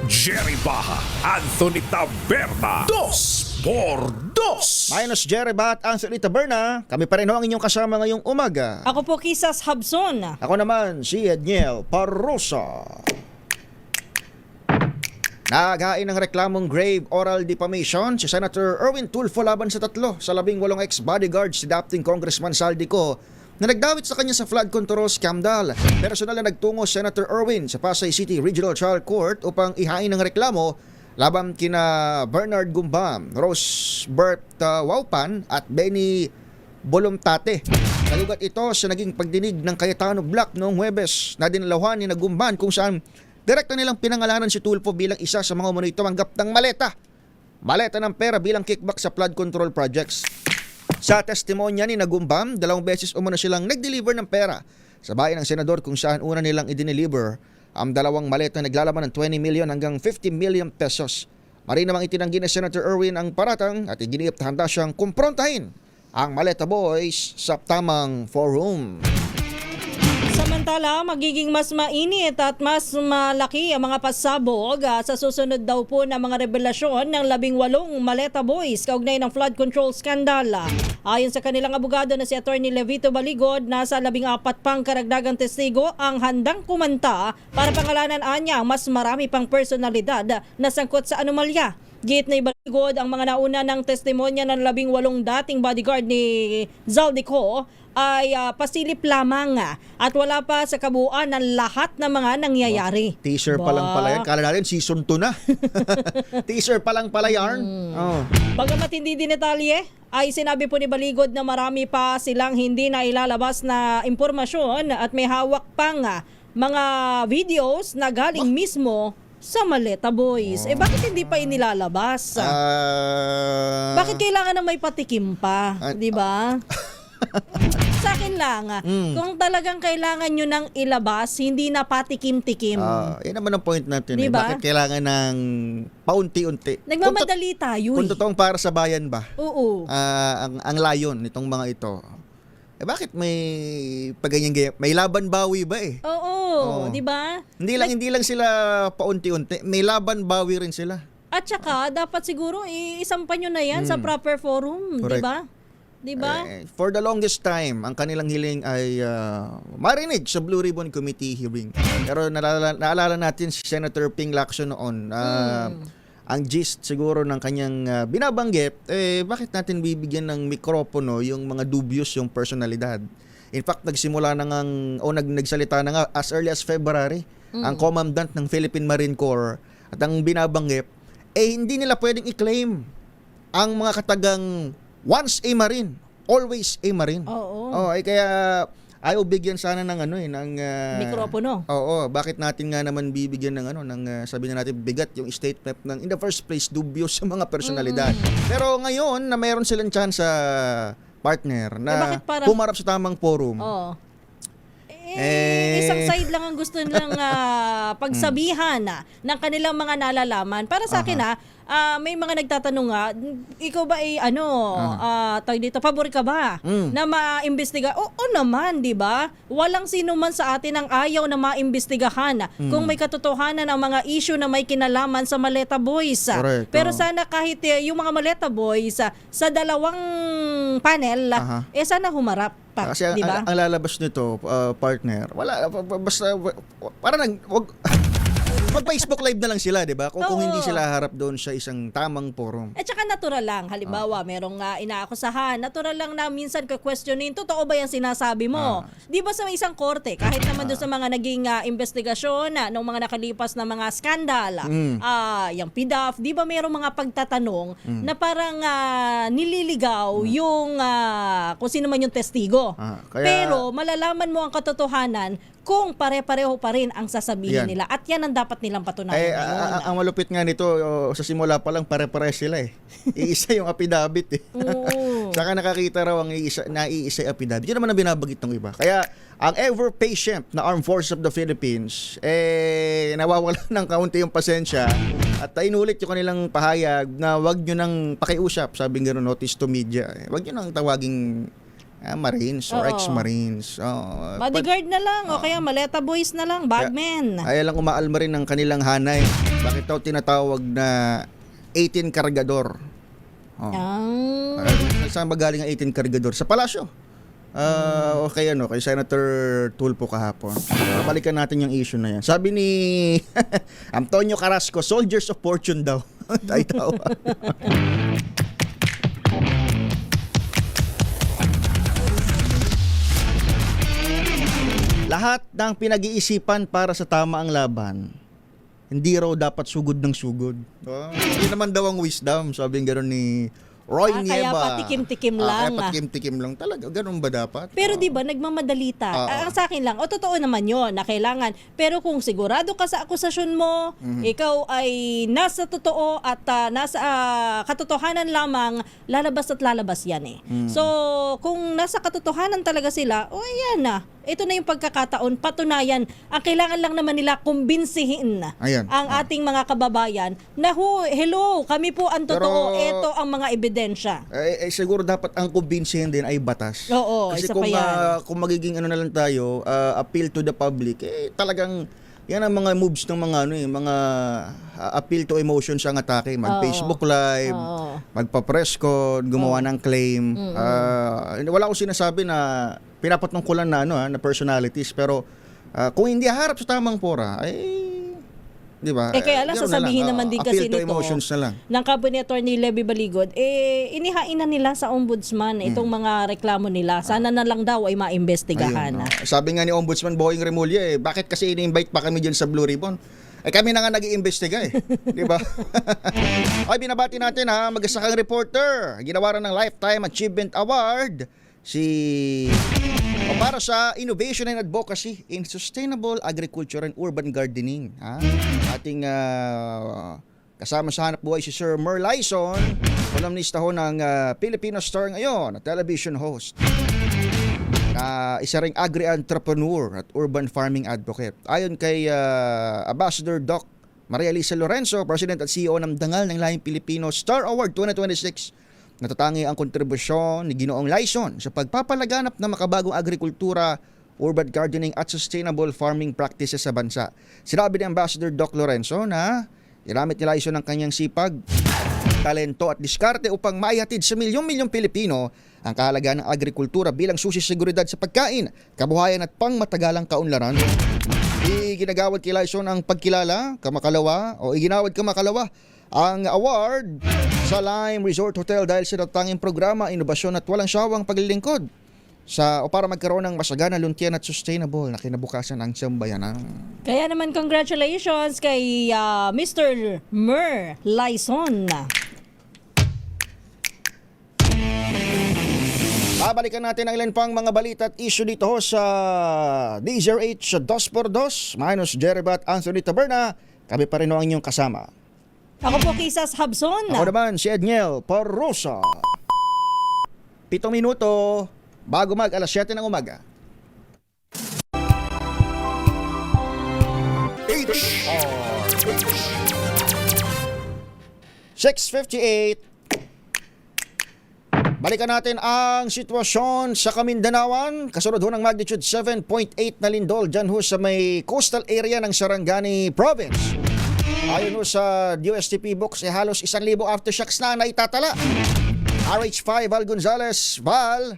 Jerry Baha, Anthony Taberna, 2x2.
Minus Jerry Bat, Anthony Taberna, kami pa rin ho ang inyong kasama ngayong umaga.
Ako po Kisas Habson.
Ako naman si Edniel Parrosa. Naghain ng reklamong grave oral defamation si Senator Erwin Tulfo laban sa 3 sa 18 ex-bodyguards si dating Congressman Saldico na nagdawit sa kanya sa flood control scandal. Personal na nagtungo Senator Erwin sa Pasay City Regional Trial Court upang ihain ng reklamo laban kina Bernard Gumbam, Rosebert Waupan at Benny Bolomtate. Nalugat ito sa naging pagdinig ng Cayetano Black noong Huwebes na dinalawan ni Gumban kung saan direkta nilang pinangalanan si Tulfo bilang isa sa mga umunoy tumanggap ng maleta ng pera bilang kickback sa flood control projects. Sa testimonya ni Nagumbam, 2 beses umano silang nag-deliver ng pera sa bayan ng senador kung saan una nilang i-deliver ang 2 maleta na naglalaman ng 20 million hanggang 50 million pesos. Marin namang itinanggi ni Senator Erwin ang paratang at iginiit na handa siyang kumprontahin ang Maleta Boys sa tamang forum.
Samantala, magiging mas mainit at mas malaki ang mga pasabog sa susunod daw po na mga revelasyon ng 18 Maleta Boys kaugnay ng flood control scandal. Ayon sa kanilang abogado na si Attorney Levito Baligod, nasa 14 pang karagdagang testigo ang handang kumanta para pangalanan anya ang mas marami pang personalidad na sangkot sa anomalya. Git na ibaligod ang mga nauna ng testimonya ng 18 dating bodyguard ni Zaldico ay pasilip lamang at wala pa sa kabuuan ng lahat ng mga nangyayari.
Teaser pa lang pala yan. Kala natin season 2 na. Teaser pa lang pala yarn. Oh.
Bagamat hindi dinetalye, ay sinabi po ni Baligod na marami pa silang hindi na ilalabas na impormasyon at may hawak pang mga videos na galing mismo sa Maleta Boys. Bakit hindi pa inilalabas? Bakit kailangan na may patikim pa? Di ba? Sa akin lang, kung talagang kailangan nyo nang ilabas, hindi na patikim-tikim.
Yan naman ang point natin.
Diba?
Bakit kailangan ng paunti-unti?
Nagmamadali tayo.
Kung totoong para sa bayan ba?
Oo.
Ang layon nitong mga ito. Bakit may paganyan gaya? May laban bawi ba eh?
Oo, di ba?
Hindi lang sila paunti-unti. May laban bawi rin sila.
At saka, dapat siguro isampan nyo na yan sa proper forum, di
Correct.
ba? Di ba?
For the longest time, ang kanilang hiling ay marinig sa Blue Ribbon Committee hearing. Pero naalala natin si Senator Ping Lacson noon. Ang gist siguro ng kanyang binabanggit, bakit natin bibigyan ng mikropono yung mga dubious yung personalidad? In fact, nagsimula na nagsalita na nga as early as February, ang commandant ng Philippine Marine Corps at ang binabanggit, hindi nila pwedeng i-claim ang mga katagang once a Marine, always a Marine.
Oo.
Kaya ayaw bigyan sana ng ng
Mikropono.
Oo, bakit natin nga naman bibigyan ng sabi na natin bigat yung statement ng in the first place dubious sa mga personalidad. Pero ngayon na mayroon silang chance sa partner na
bakit parang
humarap sa tamang forum.
Oo. Isang side lang ang gusto nilang pagsabihan ng kanilang mga nalalaman. Para sa akin may mga nagtatanong ikaw ba tawag dito, pabor ka ba na maimbestiga? Oo naman, di ba? Walang sino man sa atin ang ayaw na maimbestigahan kung may katotohanan ang mga issue na may kinalaman sa Maleta Boys.
Correct,
Pero sana kahit yung mga Maleta Boys sa dalawang panel, sana humarap pa,
Kasi
di ba?
ang lalabas nito, partner, wala, basta, parang mag-Facebook live na lang sila, di ba? Kung hindi sila harap doon sa isang tamang forum.
At saka natural lang, halimbawa, merong inaakusahan, natural lang na minsan ka-questionin, totoo ba yung sinasabi mo? Di ba sa isang korte, kahit naman doon sa mga naging investigasyon, ng mga nakalipas na mga skandal, yung PDAF, di ba merong mga pagtatanong na parang nililigaw yung kung sino man yung testigo. Pero malalaman mo ang katotohanan kung pare-pareho pa rin ang sasabihin nila. At yan ang dapat nilang patunayan ngayon.
Ang malupit nga nito, sa simula pa lang pare-pareho sila eh. Iisa yung affidavit eh. Saka nakakita raw ang iisa yung affidavit. Yun naman ang binabagit ng iba. Kaya ang ever patient na Armed Forces of the Philippines, nawawala ng kaunti yung pasensya at inulit yung kanilang pahayag na wag nyo nang pakiusap, sabing gano'n, notice to media. Wag nyo nang tawaging Marines or ex-Marines.
Bodyguard na lang o kaya Maleta Boys na lang, bagmen.
Ay lang umaalma rin ng kanilang hanay. Bakit daw tinatawag na 18 kargador? Saan ba galing ang 18 kargador? Sa palasyo. Kay Senator Tulfo kahapon. Balikan natin yung issue na yan. Sabi ni Antonio Carrasco, Soldiers of Fortune daw. Tayo. Lahat ng pinag-iisipan para sa tamaang laban, hindi raw dapat sugod ng sugod. Hindi naman daw ang wisdom, sabi gano'n ni Roy
Kaya
Nieva.
patikim-tikim lang.
Kaya patikim-tikim lang talaga. Ganun ba dapat?
Pero di ba nagmamadalita? Ang sa akin lang, totoo naman yon na kailangan. Pero kung sigurado ka sa akusasyon mo, ikaw ay nasa totoo at nasa katotohanan lamang, lalabas at lalabas yan eh. So, kung nasa katotohanan talaga sila, ayan na. Ito na yung pagkakataon, patunayan. Ang kailangan lang naman nila kumbinsihin ang ating mga kababayan na hello, kami po ang totoo, ito ang mga ebidensya.
Siguro dapat ang kumbinsihin din ay batas.
Oo,
kasi
isa pa yan.
Kung magiging na lang tayo, appeal to the public, talagang yan ang mga moves ng mga appeal to emotions ang atake. Mag-Facebook Live, magpa-press con, gumawa ng claim. Wala akong sinasabi na pinapatungkulan na personalities, pero kung hindi harap sa tamang fora, Di ba?
Kaya lang,
Yun na
sasabihin
lang.
naman din
Appeal
kasi
to
nito
emotions na lang.
ng company attorney Levy Baligod, inihain na nila sa ombudsman itong mga reklamo nila. Sana na lang daw ay maimbestigahan.
Ayun, sabi nga ni Ombudsman Boying Remulla, bakit kasi ini-invite pa kami dyan sa Blue Ribbon? Kami na nga nag-iimbestiga Di ba? Ay, binabati natin mag-asakang reporter. Ginawaran ng Lifetime Achievement Award para sa Innovation and Advocacy in Sustainable Agriculture and Urban Gardening. Ating kasama sa hanap buhay si Sir Mer Lyson, columnista ho ng Filipino Star ngayon, na television host. Isa ring agri-entrepreneur at urban farming advocate. Ayon kay Ambassador Doc Maria Elisa Lorenzo, President at CEO ng Dangal ng Lahing Pilipino Star Award 2026, natatangi ang kontribusyon ni Ginoong Lyson sa pagpapalaganap ng makabagong agrikultura, urban gardening at sustainable farming practices sa bansa. Sinabi ni Ambassador Doc Lorenzo na ginamit ni Lyson ang kanyang sipag, talento at diskarte upang maihatid sa milyong-milyong Pilipino ang kahalagaan ng agrikultura bilang susi sa seguridad sa pagkain, kabuhayan at pangmatagalang kaunlaran. Iginagawad kay Lyson ang pagkilala, iginawad kamakalawa ang award sa Lime Resort Hotel dahil sa natanging programa, inobasyon at walang sawang paglilingkod para magkaroon ng masagana, luntian at sustainable na kinabukasan ng sambayanan.
Kaya naman congratulations kay Mr. Mer Lyson.
Babalikan natin ang ilan pang mga balita at issue dito sa DZRH 2x2 minus Jeribat Anthony Taberna. Kami pa rin ang inyong kasama.
Ako po Kisas Habson.
Ako naman si Edniel Parrosa. 7 minuto bago alas 7 ng umaga. HR 6:58. Balikan natin ang sitwasyon sa Kamindanawan. Kasunod ho ng magnitude 7.8 na lindol dyan ho sa may coastal area ng Sarangani Province. Ayon ho sa DOSTP books, halos 1,000 aftershocks na naitatala. RH5 Val Gonzales. Val.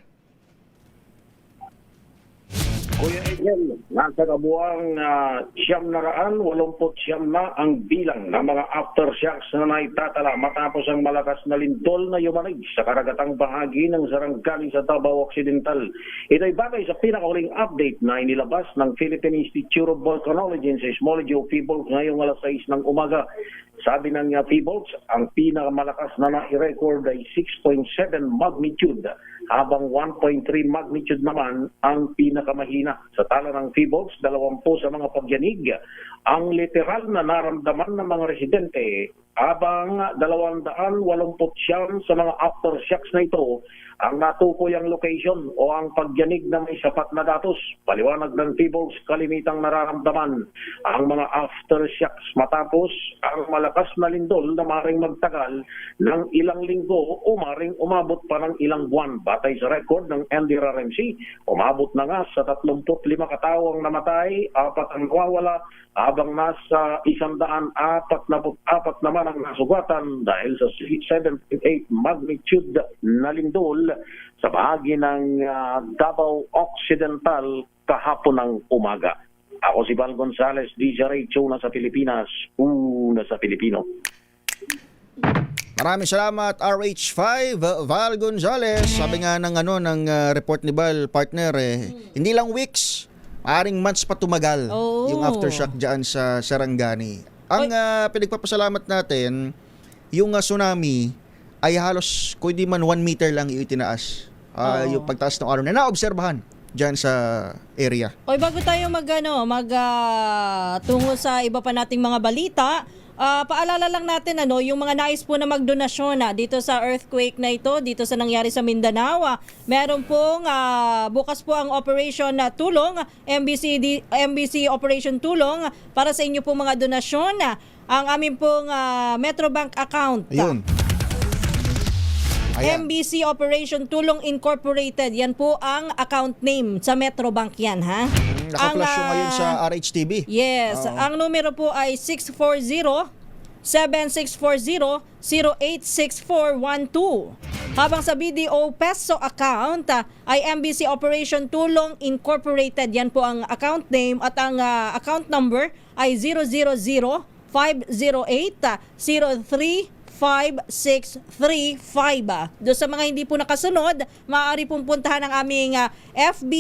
Kuya Edel, nasa kabuang 89 na ang bilang ng mga aftershocks na naitatala matapos ang malakas na lindol na yumanig sa karagatang bahagi ng Sarangani sa Davao Occidental. Ito ay batay sa pinakahuling update na inilabas ng Philippine Institute of Volcanology and Seismology o PHIVOLCS ngayong alas 6 ng umaga. Sabi ng PHIVOLCS, ang pinakamalakas na na-record ay 6.7 magnitude habang 1.3 magnitude naman ang pinakamahina. Sa tala ng PHIVOLCS, 20 sa mga pagyanig ang literal na naramdaman ng mga residente habang 289 sa mga aftershocks na ito ang natukoy ang location o ang pagyanig na may sapat na datos. Paliwanag ng PHIVOLCS, kalimitang nararamdaman ang mga aftershocks matapos ang malakas na lindol na maring magtagal ng ilang linggo o maring umabot pa ng ilang buwan. Batay sa record ng NDRRMC, umabot na nga sa 35 katao ang namatay, 4 ang nawawala, habang nasa 144 naman ang nasugatan dahil sa 7.8 magnitude na lindol sa bahagi ng Davao Occidental kahapon ng umaga. Ako si Val Gonzales, DZRH, una sa Pilipinas, una sa Pilipino.
Maraming salamat RH5 Val Gonzales. Sabi nga ng report ni Val, partner, hindi lang weeks, maaring months pa tumagal yung aftershock diyan sa Sarangani. Ang pinagpapasalamat natin, yung tsunami ay halos kung di man 1 meter lang itinaas. Yung pagtaas ng araw na naobserbahan diyan sa area.
Oy, bago tayo tungo sa iba pa nating mga balita, paalala lang natin yung mga nais po na magdonasyon dito sa earthquake na ito, dito sa nangyari sa Mindanao. Meron pong bukas po ang Operation Tulong, MBC Operation Tulong para sa inyo pong mga donasyon. Ang aming pong Metrobank account.
Ayun. Ayan.
MBC Operation Tulong Incorporated. Yan po ang account name sa Metrobank yan, ha?
Naka-flash yung ngayon sa RHTV.
Yes. Ang numero po ay 640-7640-086412. Habang sa BDO Peso account ay MBC Operation Tulong Incorporated. Yan po ang account name at ang account number ay 0917-508-0335. Doon sa mga hindi po nakasunod, maaari pong puntahan ang aming FB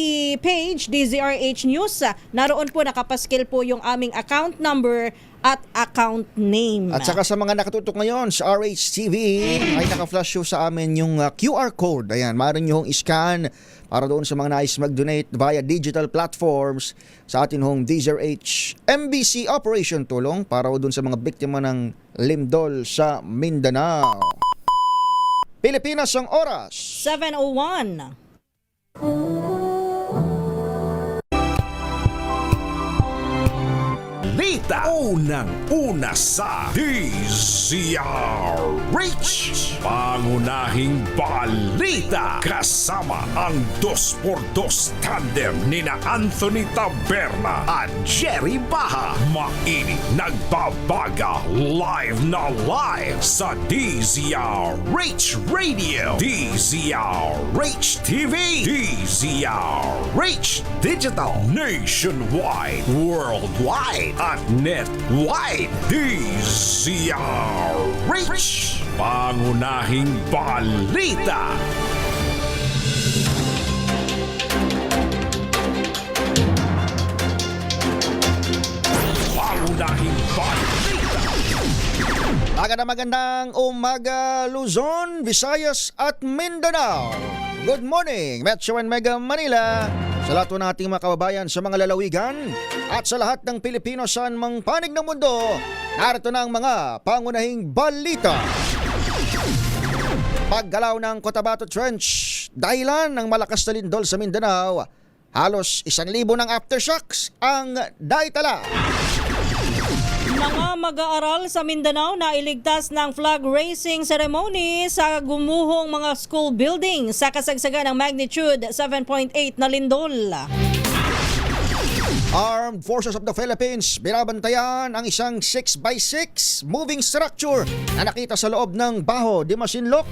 page, DZRH News. Naroon po nakapaskil po yung aming account number at account name.
At saka sa mga nakatutok ngayon sa RHTV, ay naka-flash show sa amin yung QR code. Ayan, maaari nyo hong i-scan para doon sa mga nais mag-donate via digital platforms sa atin hong DZRH MBC Operation Tulong para doon sa mga biktima ng lindol sa Mindanao. Pilipinas ang oras.
7:01.
Balita. Unang-una sa DZRH. Pangunahing balita. Kasama ang 2x2 tandem nina Anthony Taberna at Jerry Baha. Mainit nagbabaga live na live sa DZRH Radio, DZRH TV, DZRH Digital, Nationwide, Worldwide at Netwide. DZRH, pangunahing balita. Pangunahing balita.
Magandang umaga Luzon, Visayas at Mindanao. Good morning, Metro and Mega Manila. Sa lahat po nating mga kababayan sa mga lalawigan at sa lahat ng Pilipino saan mang panig ng mundo, narito na ang mga pangunahing balita. Paggalaw ng Cotabato Trench, dahilan ng malakas na lindol sa Mindanao, halos 1,000 ng aftershocks ang daitala.
Mga mag-aaral sa Mindanao na iligtas ng flag raising ceremony sa gumuhong mga school building sa kasagsagan ng magnitude 7.8 na lindol.
Armed Forces of the Philippines binabantayan ang isang 6x6 moving structure na nakita sa loob ng Baho de Masinloc.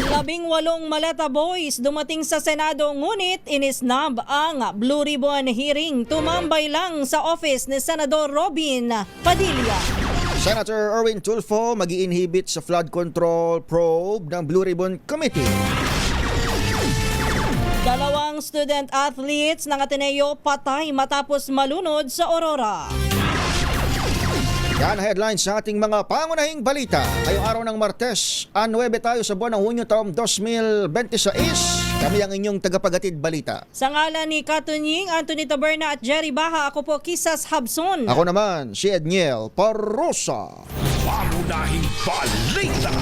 18 Maleta Boys dumating sa Senado ngunit inisnab ang Blue Ribbon hearing. Tumambay lang sa office ni Senador Robin Padilla.
Senator Erwin Tulfo mag-i-inhibit sa flood control probe ng Blue Ribbon Committee.
2 student athletes ng Ateneo patay matapos malunod sa Aurora.
Yan ang headlines sa ating mga pangunahing balita. Ngayong araw ng Martes, 9 tayo sa buwan ng Hunyo taong 2026. Kami ang inyong tagapagatid balita.
Sa ngalan ni Katunying, Anthony Taberna at Jerry Baha, ako po Kisas Habson.
Ako naman, si Edniel Parrosa.
Pangunahing balita.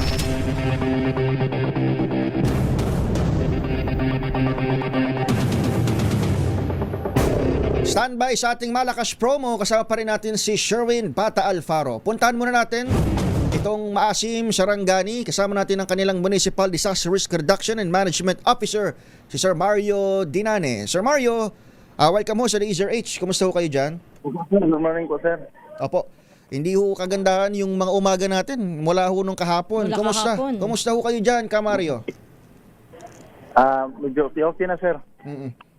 Standby sa ating malakas promo, kasama pa rin natin si Sherwin Bata Alfaro. Puntahan muna natin itong Maasim Sarangani, kasama natin ang kanilang Municipal Disaster Risk Reduction and Management Officer, si Sir Mario Dinane. Sir Mario, welcome ho sa DZRH. Kumusta ho kayo dyan?
Good morning po, sir.
Opo. Hindi ho kagandahan yung mga umaga natin mula ho nung kahapon.
Mula
Kumusta?
kahapon.
Kumusta ho kayo dyan, Ka Mario?
Medyo okay na, sir.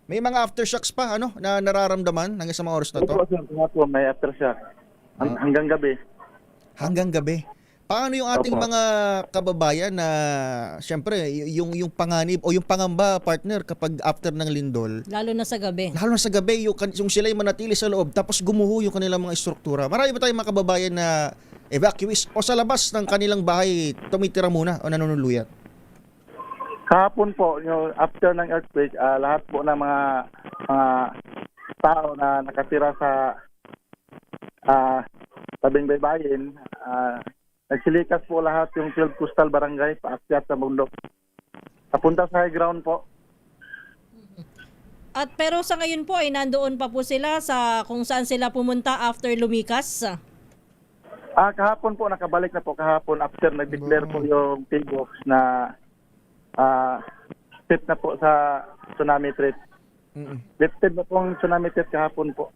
May mga aftershocks pa na nararamdaman hanggang sa mga oras na to?
Opo, sir. Po, may aftershock. Hanggang gabi.
Hanggang gabi. Paano yung ating
Opo.
mga kababayan na siyempre yung panganib o yung pangamba, partner, kapag after ng lindol,
Lalo na sa gabi.
lalo na sa gabi yung sila'y manatili sa loob tapos gumuho yung kanilang mga istruktura. Marami ba tayong mga kababayan na evacuees o sa labas ng kanilang bahay tumitira muna o nanunuluyan?
Kahapon po, after ng earthquake, lahat po ng mga tao na nakatira sa tabing baybayin, nagsilikas po lahat yung 12 coastal barangay paakyat sa bundok. Papunta sa high ground po.
At pero sa ngayon po ay nandoon pa po sila sa kung saan sila pumunta after lumikas.
Kahapon po, nakabalik na po kahapon after nag-declare po yung PGOX na set na po sa tsunami threat. Lifted na po ang tsunami threat kahapon po.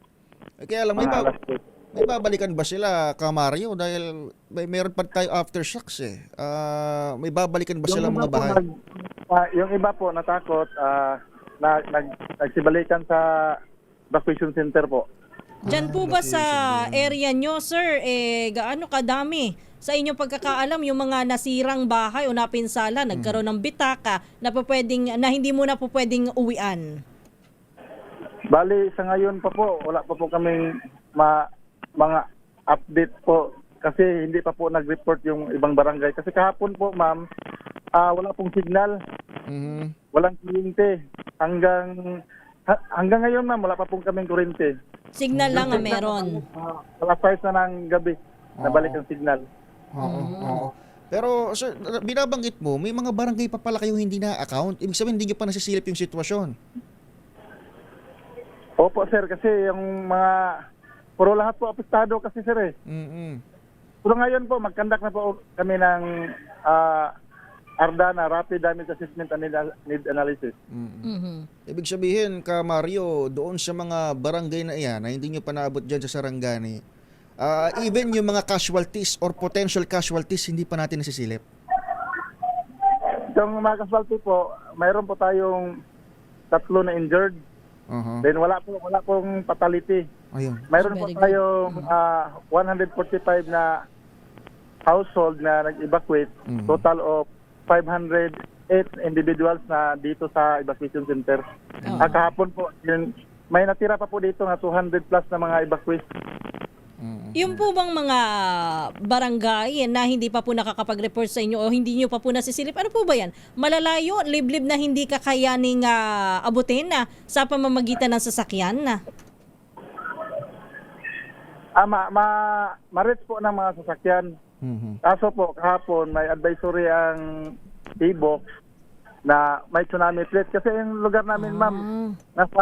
Kaya lang,
Mga alas 2.
may babalikan ba sila, Ka Mario? Dahil meron pa tayo aftershocks eh. May babalikan ba sila mga bahay?
Yung iba po natakot, nagsibalikan sa evacuation center po.
Diyan po ba sa area nyo, sir, gaano kadami sa inyong pagkakaalam yung mga nasirang bahay o napinsala, nagkaroon ng bitaka na hindi mo na po pwedeng uwian?
Bali, sa ngayon pa po, wala pa po kaming mga update po kasi hindi pa po nag-report yung ibang barangay. Kasi kahapon po, ma'am, wala pong signal. Walang kuryente. Hanggang ngayon, ma'am, wala pa pong kaming kuryente.
Signal lang ang meron.
Alas 5 na ng gabi, nabalik ang signal.
Oo. Pero sir, binabanggit mo, may mga barangay pa pala kayong hindi na-account. Ibig sabihin, hindi nyo pa nasisilip yung sitwasyon.
Opo, sir, kasi yung puro lahat po apestado kasi, sir, eh. Pero ngayon po, mag-conduct na po kami ng Ardana, Rapid Damage Assessment and Need Analysis.
Ibig sabihin, ka Mario, doon sa mga barangay na iyan na hindi nyo pa naabot dyan sa Sarangani, even yung mga casualties or potential casualties, hindi pa natin nasisilip.
Yung mga casualty po, mayroon po tayong 3 na injured. Then wala pong fatality.
Ayun.
Mayroon po
Very good.
tayong 145 na household na nag-evacuate. Total of 508 individuals na dito sa evacuation center. Kahapon po, may natira pa po dito na 200 plus na mga evacuees.
Yung po bang mga barangay na hindi pa po nakakapag-report sa inyo o hindi nyo pa po nasisilip, ano po ba yan? Malalayo, liblib na hindi kakayaning abutin na sa pamamagitan ng sasakyan na?
Ma-reach po ng mga sasakyan. Kaso po, kahapon may advisory ang T-Box na may tsunami threat. Kasi yung lugar namin, ma'am, nasa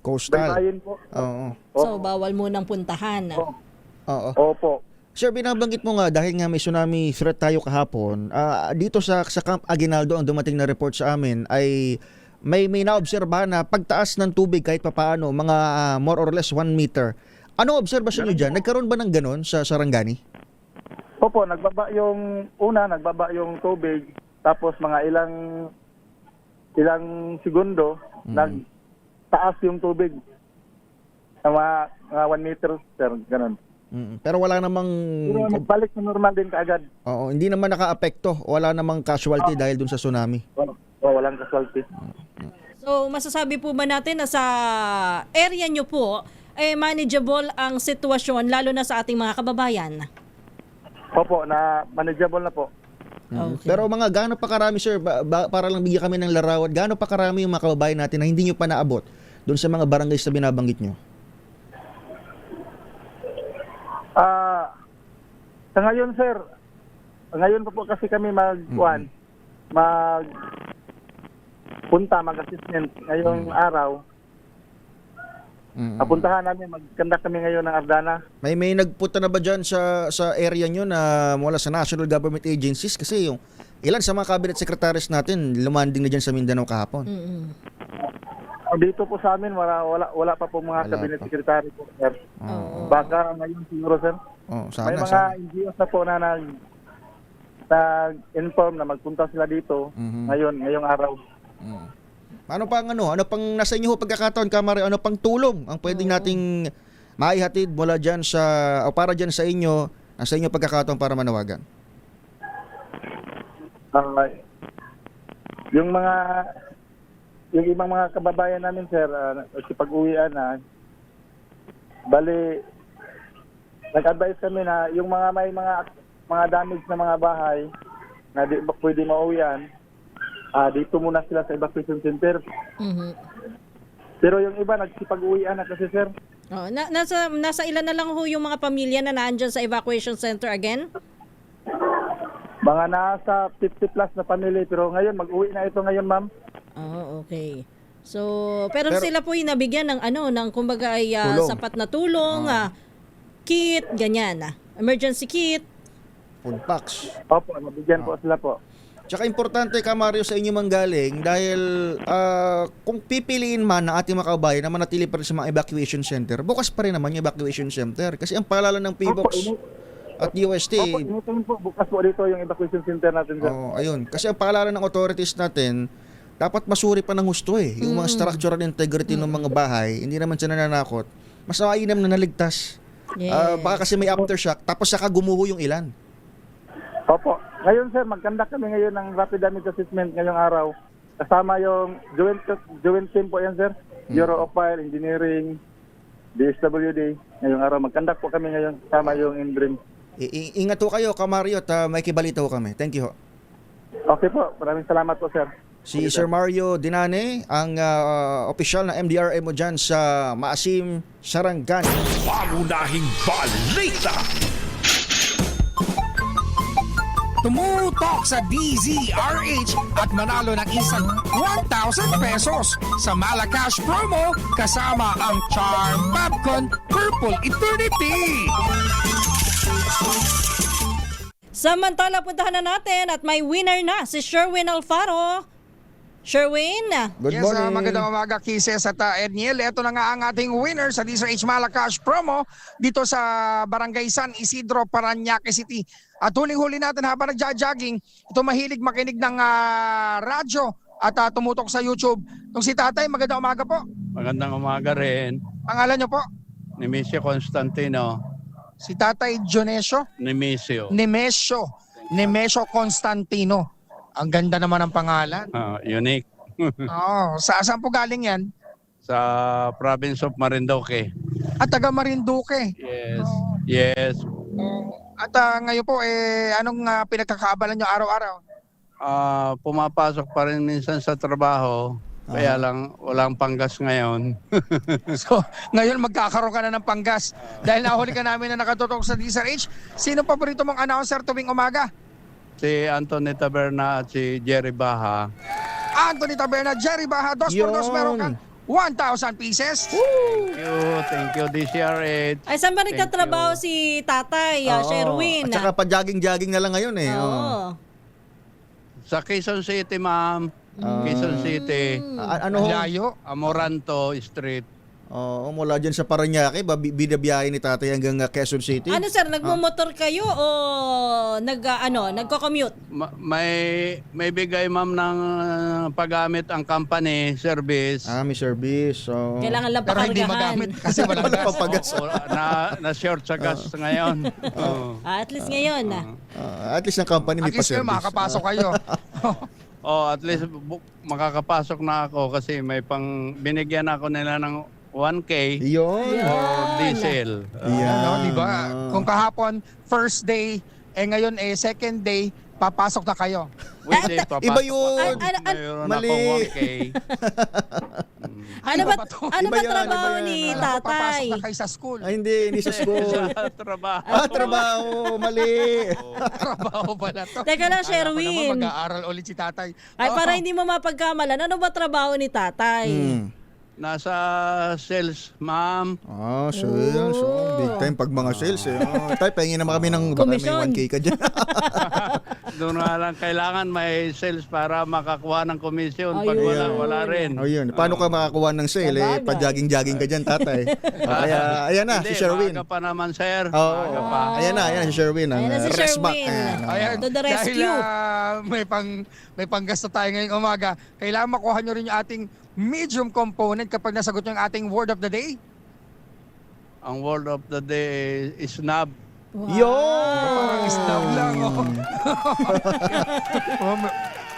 Coastal.
baybayin po.
Oo.
So, bawal mo nang puntahan.
Oo.
Opo.
Sir, binabanggit mo nga dahil nga may tsunami threat tayo kahapon, dito sa Camp Aguinaldo ang dumating na report sa amin ay may naobserbahan na pagtaas ng tubig kahit papaano, mga more or less 1 meter. Ano obserbasyon nyo dyan? Nagkaroon ba ng ganon sa Sarangani?
Opo, nagbaba yung tubig, tapos mga ilang segundo, nagtaas yung tubig. Mga 1 meter, sir, ganun.
Pero wala namang...
Pero nagbalik na normal din kaagad.
Oo, hindi naman naka-apekto. Wala namang casualty dahil dun sa tsunami.
Walang casualty.
So, masasabi po ba natin na sa area nyo po, manageable ang sitwasyon lalo na sa ating mga kababayan?
Opo, na manageable na po.
Okay.
Pero mga gaano pa karami, sir, para lang bigyan kami ng larawan, gaano pa karami yung mga kababayan natin na hindi nyo pa naabot dun sa mga barangay na binabanggit nyo?
Sa ngayon, sir, ngayon pa po kasi kami mag-assessment ngayong araw. Apuntahan namin, mag-conduct kami ngayon ng Ardana.
May nagpunta na ba dyan sa area nyo na mula sa national government agencies? Kasi yung ilan sa mga cabinet secretaries natin lumanding na dyan sa Mindanao kahapon.
Dito po sa amin, wala pa po mga cabinet secretary po, sir. Baka ngayon siguro, sir.
Sana,
may mga
sana.
NGOs na po na nag-inform na magpunta sila dito ngayong araw.
Ano pang nasa inyo pagkakataon, Kamari? Ano pang tulong ang pwedeng nating maihatid mula dyan o para dyan sa inyo, nasa inyo pagkakataon para manawagan?
Yung ibang mga kababayan namin, sir, pag-uwian na, bali, nag-advise kami na yung may mga damage na mga bahay na di pwede mauwian, dito muna sila sa evacuation center. Pero yung iba nagsipag-uwian na kasi, sir.
Nasa ilan na lang ho yung mga pamilya na naandyan sa evacuation center again?
Mga nasa 50 plus na pamilya, pero ngayon mag-uwi na ito ngayon, ma'am.
Okay. So, pero sila po yung nabigyan ng kumbaga ay
tulong.
sapat na tulong, kit, ganyan. Emergency kit.
Food packs.
Opo, nabigyan po sila po.
Tsaka importante, Kamario, sa inyo manggaling dahil kung pipiliin man ng ating mga kababayan na manatili pa rin sa mga evacuation center, bukas pa rin naman yung evacuation center. Kasi ang paalala ng PBOX at UST...
Opo, bukas po dito yung evacuation center natin, sir.
Ayun. Kasi ang paalala ng authorities natin, dapat masuri pa ng husto yung mga structural integrity ng mga bahay. Hindi naman siya nananakot Mas mainam na naligtas.
Yes.
Baka kasi may aftershock, tapos saka gumuho yung ilan.
Opo. Ngayon sir, mag-conduct kami ngayon ng rapid damage assessment ngayong araw. Kasama yung joint team po yan sir. Bureau of Fire, Engineering, DSWD. Ngayong araw, mag-conduct po kami ngayon. Kasama yung INDRIM.
Ingat ho kayo, Kamario, at may kibalita ho kami. Thank you ho.
Okay po. Maraming salamat po sir.
Si Sir Mario Dinane, ang opisyal na MDRA mo dyan sa Maasim, Sarangani.
Pangunahing balita.
Tumutok sa DZRH at manalo ng isang 1,000 pesos sa Malacash promo kasama ang Charm Popcorn Purple Eternity.
Samantala, puntahan na natin at may winner na si Sherwin Alfaro. Sherwin?
Good
Yes,
morning.
magandang umaga, Kisses at Edniel. Ito na nga ang ating winner sa DZRH Malacash promo dito sa Barangay San Isidro, Parañaque City. At huling-huli natin habang nagja-jogging, ito mahilig makinig ng radyo at tumutok sa YouTube. Itong si Tatay, magandang umaga po.
Magandang umaga rin.
Pangalan niyo po?
Nemesio Constantino.
Si Tatay Jonesio?
Nemesio.
Nemesio Constantino. Ang ganda naman ng pangalan.
Unique.
Oo, saan po galing yan?
Sa province of Marinduque.
At taga Marinduque.
Yes. Yes.
At ngayon po, anong pinagkakaabalan nyo araw-araw?
Pumapasok pa rin minsan sa trabaho. Kaya lang walang panggas ngayon.
So, ngayon magkakaroon ka na ng panggas. Dahil nahuli ka namin na nakatutok sa DZRH. Sino paborito mong announcer tuwing umaga?
Si Anthony Taberna at si Jerry Baha.
Anthony Taberna, Jerry Baha, 2 por 2, meron kang 1,000 pieces.
Thank you DCR8.
Ay, saan ba
Thank
nagtatrabaho
you.
si Tatay,
Oo.
Sherwin?
At saka pa-jogging-jogging na lang ngayon eh. Oo.
Oo.
Sa Quezon City, ma'am. Quezon City.
Ano ho?
Layo.
Amoranto Street.
Oo, mula dyan sa Parañaque, binabiyahe ni Tatay hanggang Quezon City.
Ano sir, nagmumotor kayo o nagko-commute?
May bigay ma'am ng paggamit ang company service.
May service. So...
Kailangan lang
Pero hindi
pakargahan.
magamit kasi walang
Wala
gas.
pang pagas.
Na short sa gas ngayon.
At least ngayon na.
At least ang company may
At least kayo
pa-service.
makakapasok kayo.
At least makakapasok na ako kasi may binigyan ako nila ng 1K
Yun.
for diesel.
Ano, di ba? Kung kahapon, first day, ngayon second day, papasok na kayo.
Hindi, papasok
Iba yun.
ako. Mayroon
Mali.
akong 1K.
Ano ba
Iba yan,
trabaho
iba yan.
ni
Alam ko, papasok
Tatay?
na kayo sa school.
Ay, hindi sa school.
Sa trabaho.
Trabaho. Mali.
Trabaho pala to.
Teka lang,
Alam ko naman
Sherwin.
mag-aaral ulit si Tatay.
Ay, para hindi mo mapagkamalan, ano ba trabaho ni Tatay?
Nasa sales, ma'am.
Sales. Big time pag mga sales eh. Tay, pahingin naman kami ng baka may
Komisyon.
1K ka dyan.
Doon nga lang kailangan may sales para makakuha ng komisyon. Pag wala rin.
Yun. Paano ka makakuha ng sale?
Sabagay.
Pa-jogging-jogging ka dyan, Tatay. Kaya, ayan na,
Hindi,
si Sherwin.
maaga pa naman, sir.
Oo.
Maaga pa.
Ayan na si Sherwin.
Ayan na si
rest back.
Sherwin.
Ayan.
To the rescue.
Dahil may panggasto tayo ngayong umaga, kailangan makuha nyo rin yung ating medium component kapag nasagot nyo yung ating word of the day.
Ang word of the day is snub.
Parang snub lang.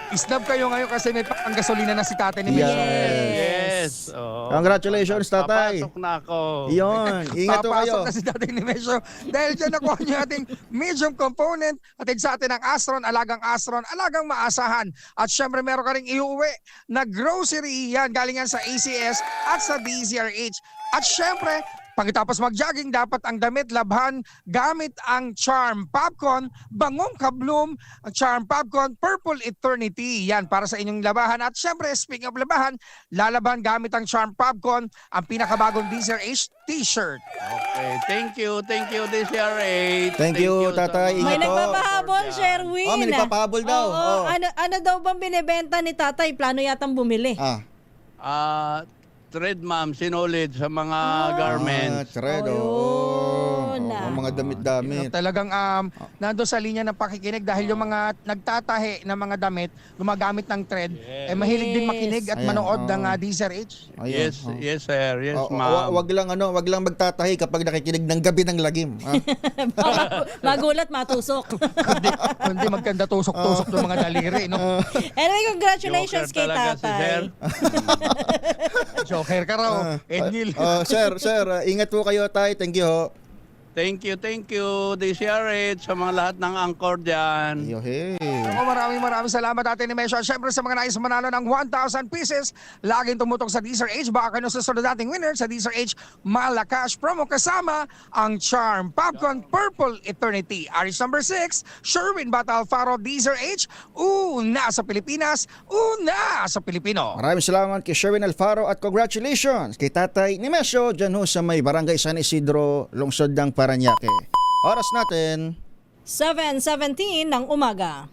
Snub kayo ngayon kasi may panggasolina na si Tatay ni Mel.
Yes. Oh.
Congratulations, Tatay.
Papasok na ako.
Yun. Ingat po kayo.
Papasok na si Tatay ni Mesyo. Dahil dyan nakuha niyo ating medium component. Atid sa atin ang Astron, alagang maasahan. At syempre meron ka rin iuwi na grocery. Yan, galing yan sa ACS at sa DZRH. At syempre, pagkatapos mag-jogging, dapat ang damit labhan gamit ang Charm Popcorn, Bangong Kabloom, ang Charm Popcorn, Purple Eternity. Yan, para sa inyong labahan. At syempre, speaking of labahan, lalaban gamit ang Charm Popcorn, ang pinakabagong DZRH t-shirt.
Okay. Thank you, DCR8.
Thank you, Tatay.
May
Ingat po.
nagpapahabol, Sherwin.
May nagpapahabol daw.
Oo. Ano daw bang binibenta ni Tatay? Plano yatang bumili.
Thread, ma'am, sinulid sa mga garments.
Thread,
Ayun.
mga damit-damit.
Talagang nando sa linya ng pakikinig dahil yung mga nagtatahi ng mga damit, gumagamit ng thread, mahilig din makinig at
Ayan,
manood ng
oh.
DZRH.
Ayun,
Yes,
oh.
yes sir. Yes,
Oh,
ma'am.
wag lang magtatahi kapag nakikinig ng gabi ng lagim. Ha?
Magulat, matusok.
Kundi magkanda tusok-tusok ng mga daliri, no?
Anyway, congratulations
Joker
kay
talaga si sir.
tatay.
Joker ka raw, Ednil.
Sir, ingat po kayo, tay. Thank you ho.
Thank you, DCRH, sa mga lahat ng angkor dyan.
Yo, hey.
Ako, maraming salamat Ate Nemesio. At syempre sa mga nais manalo ng 1,000 pieces, laging tumutok sa DZRH. Baka kayo susunod nating winner sa DZRH Malacash promo kasama ang Charm Popcorn Purple Eternity. Aris number 6, Sherwin Bata Alfaro, DZRH. Una sa Pilipinas, una sa Pilipino.
Maraming salamat kay Sherwin Alfaro at congratulations kay Tatay Nemesio dyan ho sa may Barangay San Isidro, lungsod ng Paranaque. Oras natin
7:17 ng umaga.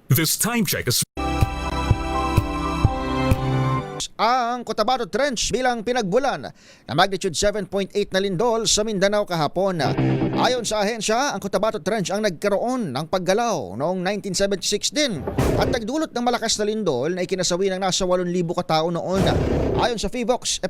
This time check is
ang Cotabato Trench bilang pinagbulan na magnitude 7.8 na lindol sa Mindanao kahapon. Ayon sa ahensya, ang Cotabato Trench ang nagkaroon ng paggalaw noong 1976 din at nagdulot ng malakas na lindol na ikinasawi ng nasa 8,000 katao noon. Ayon sa PHIVOX,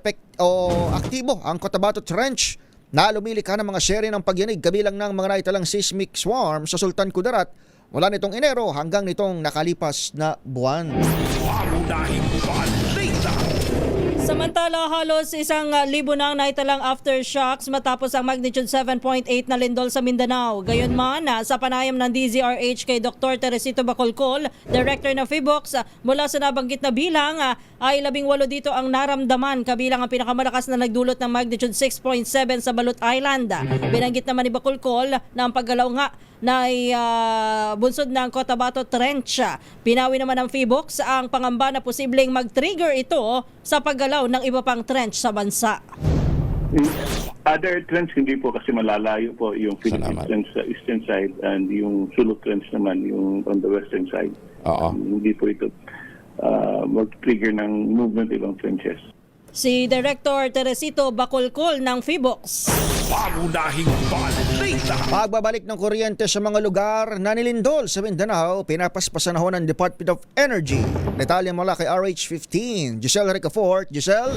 aktibo ang Cotabato Trench na lumilika ng mga serye ng pagyanig kabilang ng mga naitalang seismic swarm sa Sultan Kudarat mula nitong Enero hanggang nitong nakalipas na buwan.
Pangunahing balita.
Samantala, halos 1,000 na ang naitalang aftershocks matapos ang magnitude 7.8 na lindol sa Mindanao. Gayunman, sa panayam ng DZRH kay Dr. Teresito Bacolcol, Director ng PHIVOX, mula sa nabanggit na bilang ay 18 dito ang naramdaman, kabilang ang pinakamalakas na nagdulot ng magnitude 6.7 sa Balut Island. Binanggit naman ni Bacolcol na ang paggalaw nga na bunsod ng Cotabato Trench. Pinawi naman ng PHIVOX ang pangamba na posibleng mag-trigger ito sa paggalaw ng iba pang trench sa bansa.
Other trench hindi po kasi malalayo po yung Philippine trench sa eastern side and yung Sulu trench naman yung on the western side. Hindi po ito mag-trigger ng movement ibang trenches.
Si Director Teresito Bacolcol ng PHIVOX.
Pangunahing balita.
Pagbabalik ng kuryente sa mga lugar na nilindol sa Mindanao, pinapaspasan ho ng Department of Energy. Detalye mula kay RH15. Giselle Ricafort. Giselle?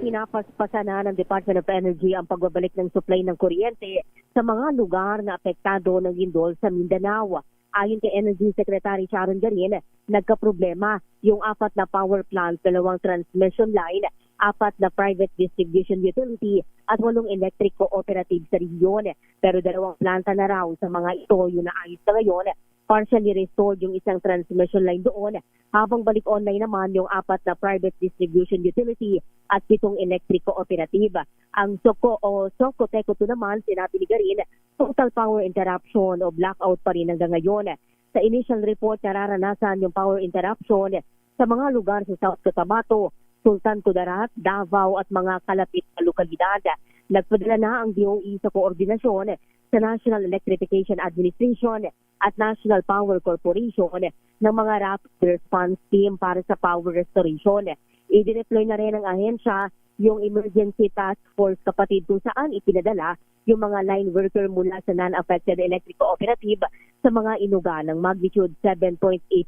Pinapaspasan na ng Department of Energy ang pagbabalik ng supply ng kuryente sa mga lugar na apektado ng lindol sa Mindanao. Ayon kay Energy Secretary Sharon Garin, nagkaproblema yung 4 na power plant, 2 transmission line, 4 na private distribution utility at 8 electric cooperative sa rehiyon. Pero 2 planta na raw sa mga ito yung naayos na ngayon. Partially restored yung isang transmission line doon, habang balik online naman yung 4 na private distribution utility at 7 electric cooperative. Ang Socoteco naman, sinabi ni Garin, total power interruption o blackout pa rin hanggang ngayon. Sa initial report, nararanasan yung power interruption sa mga lugar sa South Cotabato, Sultan Kudarat, Davao at mga kalapit na lokalidad. Nagpadala na ang DOE sa koordinasyon sa National Electrification Administration at National Power Corporation ng mga rapid response team para sa power restoration. I-deploy na rin ng ahensya yung emergency task force, kapatid, kung saan ipinadala yung mga line worker mula sa non-affected electric cooperative sa mga inuga ng magnitude 7.8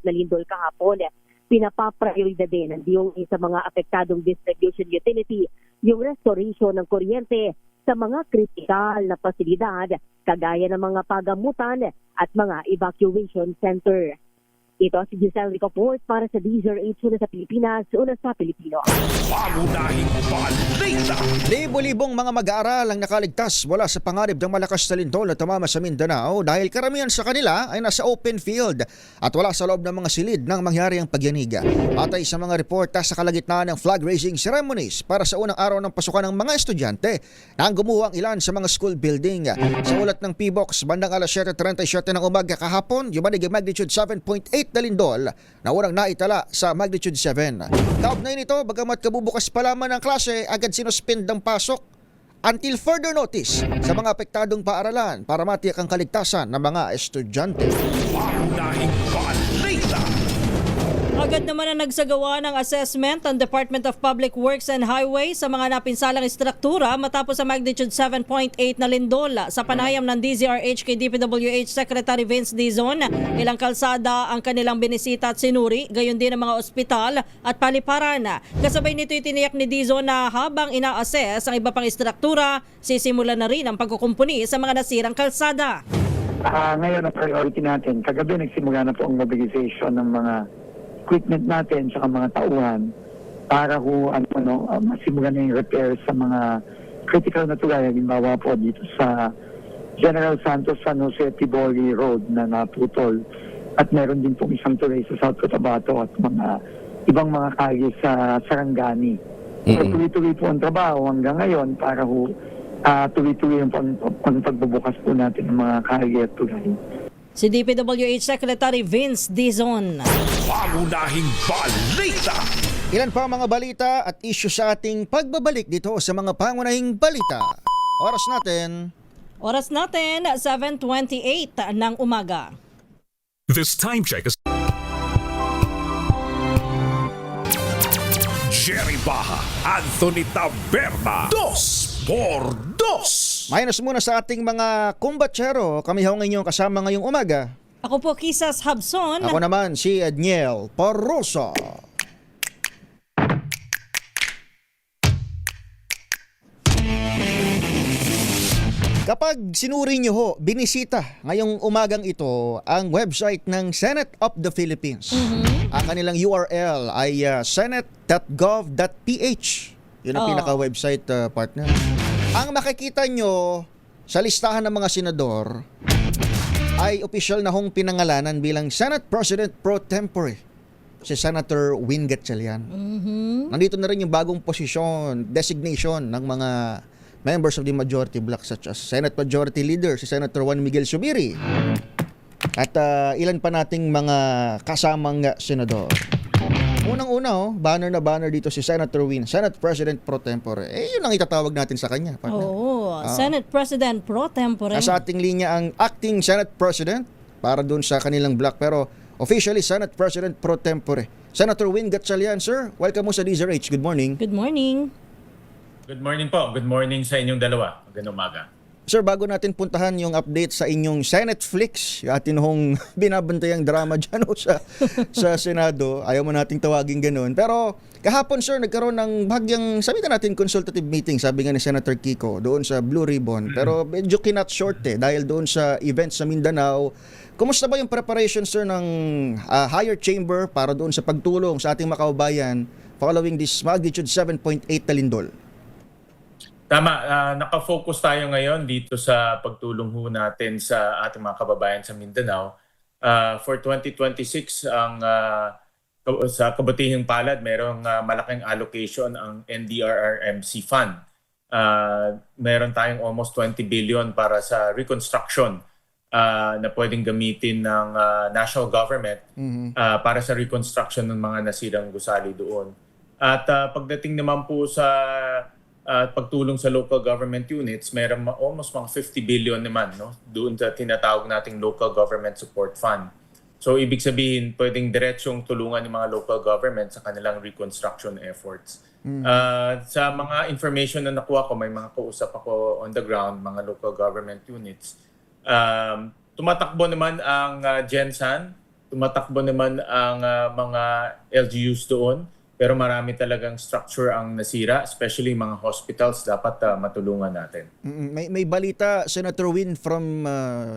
na lindol kahapon. Pinapaprioridad din ng DOE sa mga apektadong distribution utility yung restoration ng kuryente sa mga kritikal na pasilidad kagaya ng mga pagamutan at mga evacuation center. Ito si Giselle Ricafort para sa DZRH, una sa Pilipinas, una sa Pilipino.
Pangunahing balita.
Libo-libong mga mag-aaral ang nakaligtas mula sa panganib ng malakas na lindol na tumama sa Mindanao dahil karamihan sa kanila ay nasa open field at wala sa loob ng mga silid nang mangyari ang pagyanig. Patay sa mga reporta sa kalagitnaan ng flag raising ceremonies para sa unang araw ng pasukan ng mga estudyante na ang gumuho ang ilan sa mga school building. Sa ulat ng PHIVOX, bandang alas 7:37 ng umaga kahapon, yumanig ang magnitude 7.8 na lindol na unang naitala sa magnitude 7. Kaugnay nito, bagamat kabubukas pa lamang ng klase, agad sinuspend ang pasok until further notice sa mga apektadong paaralan para matiyak ang kaligtasan ng mga estudyante.
Pangunahing balita.
Agad naman na nagsagawa ng assessment ang Department of Public Works and Highways sa mga napinsalang istruktura matapos sa magnitude 7.8 na lindol. Sa panayam ng DZRH kay DPWH Secretary Vince Dizon, ilang kalsada ang kanilang binisita at sinuri, gayon din ang mga ospital at paliparan. Kasabay nito itiniyak ni Dizon na habang ina-assess ang iba pang istruktura, sisimulan na rin ang pagkukumpuni sa mga nasirang kalsada.
Ngayon ang priority natin, kagabi nagsimula na po ang mobilization ng mga equipment natin sa mga tauhan para masimulan na yung repair sa mga critical na tulay. Halimbawa po dito sa General Santos San Jose Tiboli Road na naputol at meron din pong isang tulay sa South Cotabato at mga ibang mga kalye sa Sarangani. So tuloy-tuloy po ang trabaho hanggang ngayon para tuloy-tuloy ang pagbubukas po natin ng mga kalye at tulay.
Si DPWH Secretary Vince Dizon.
Pangunahing balita.
Ilan pa ang mga balita at issue sa ating pagbabalik dito sa mga pangunahing balita.
Oras natin 7:28 ng umaga.
This time check is Jerry Baha, Anthony Taberna, 2x2.
Minus muna sa ating mga kumbatsero. Kami ho ngayon kasama ngayong umaga.
Ako po Kisas Habson.
Ako naman si Edniel Porroso. Kapag sinuri nyo ho, binisita ngayong umagang ito ang website ng Senate of the Philippines. Ang kanilang URL ay senate.gov.ph. Yun ang pinaka-website, partner. Ang makikita nyo sa listahan ng mga senador ay opisyal na hong pinangalanan bilang Senate President Pro Tempore, si Senator Win Gatchalian. Nandito na rin yung bagong posisyon, designation ng mga members of the majority bloc such as Senate Majority Leader, si Senator Juan Miguel Zubiri. At ilan pa nating mga kasamang senador. Unang-una, banner na banner dito si Senator Win, Senate President Pro Tempore. Yun ang itatawag natin sa kanya.
Senate President Pro Tempore.
Nasa ating linya ang Acting Senate President para doon sa kanilang block. Pero officially, Senate President Pro Tempore. Senator Win Gatchalian, sir. Welcome mo sa DZRH. Good morning.
Good morning.
Good morning po. Good morning sa inyong dalawa. Magandang umaga.
Sir, bago natin puntahan yung update sa inyong Senate Flix, yung atin hong binabantayang drama dyan sa Senado, ayaw mo nating tawagin ganun. Pero kahapon, sir, nagkaroon ng bahagyang, sabihin natin, consultative meeting, sabi nga ni Senator Kiko, doon sa Blue Ribbon. Pero medyo kinat short dahil doon sa event sa Mindanao. Kumusta ba yung preparation, sir, ng higher chamber para doon sa pagtulong sa ating mga kababayan following this magnitude 7.8 na lindol?
Tama, nakafocus tayo ngayon dito sa pagtulong ho natin sa ating mga kababayan sa Mindanao. For 2026, sa Kabatihang Palad, merong malaking allocation ang NDRRMC Fund. Meron tayong almost 20 billion para sa reconstruction na pwedeng gamitin ng national government para sa reconstruction ng mga nasirang gusali doon. At pagdating naman po sa pagtulong sa local government units, meron almost mga 50 billion naman doon sa tinatawag nating local government support fund. So ibig sabihin, pwedeng diretsyong tulungan ng mga local government sa kanilang reconstruction efforts. Sa mga information na nakuha ko, may mga kausap ako on the ground, mga local government units. Tumatakbo naman ang GenSan, tumatakbo naman ang mga LGUs doon. Pero marami talagang structure ang nasira, especially mga hospitals, dapat matulungan natin.
May balita, Senator Win, from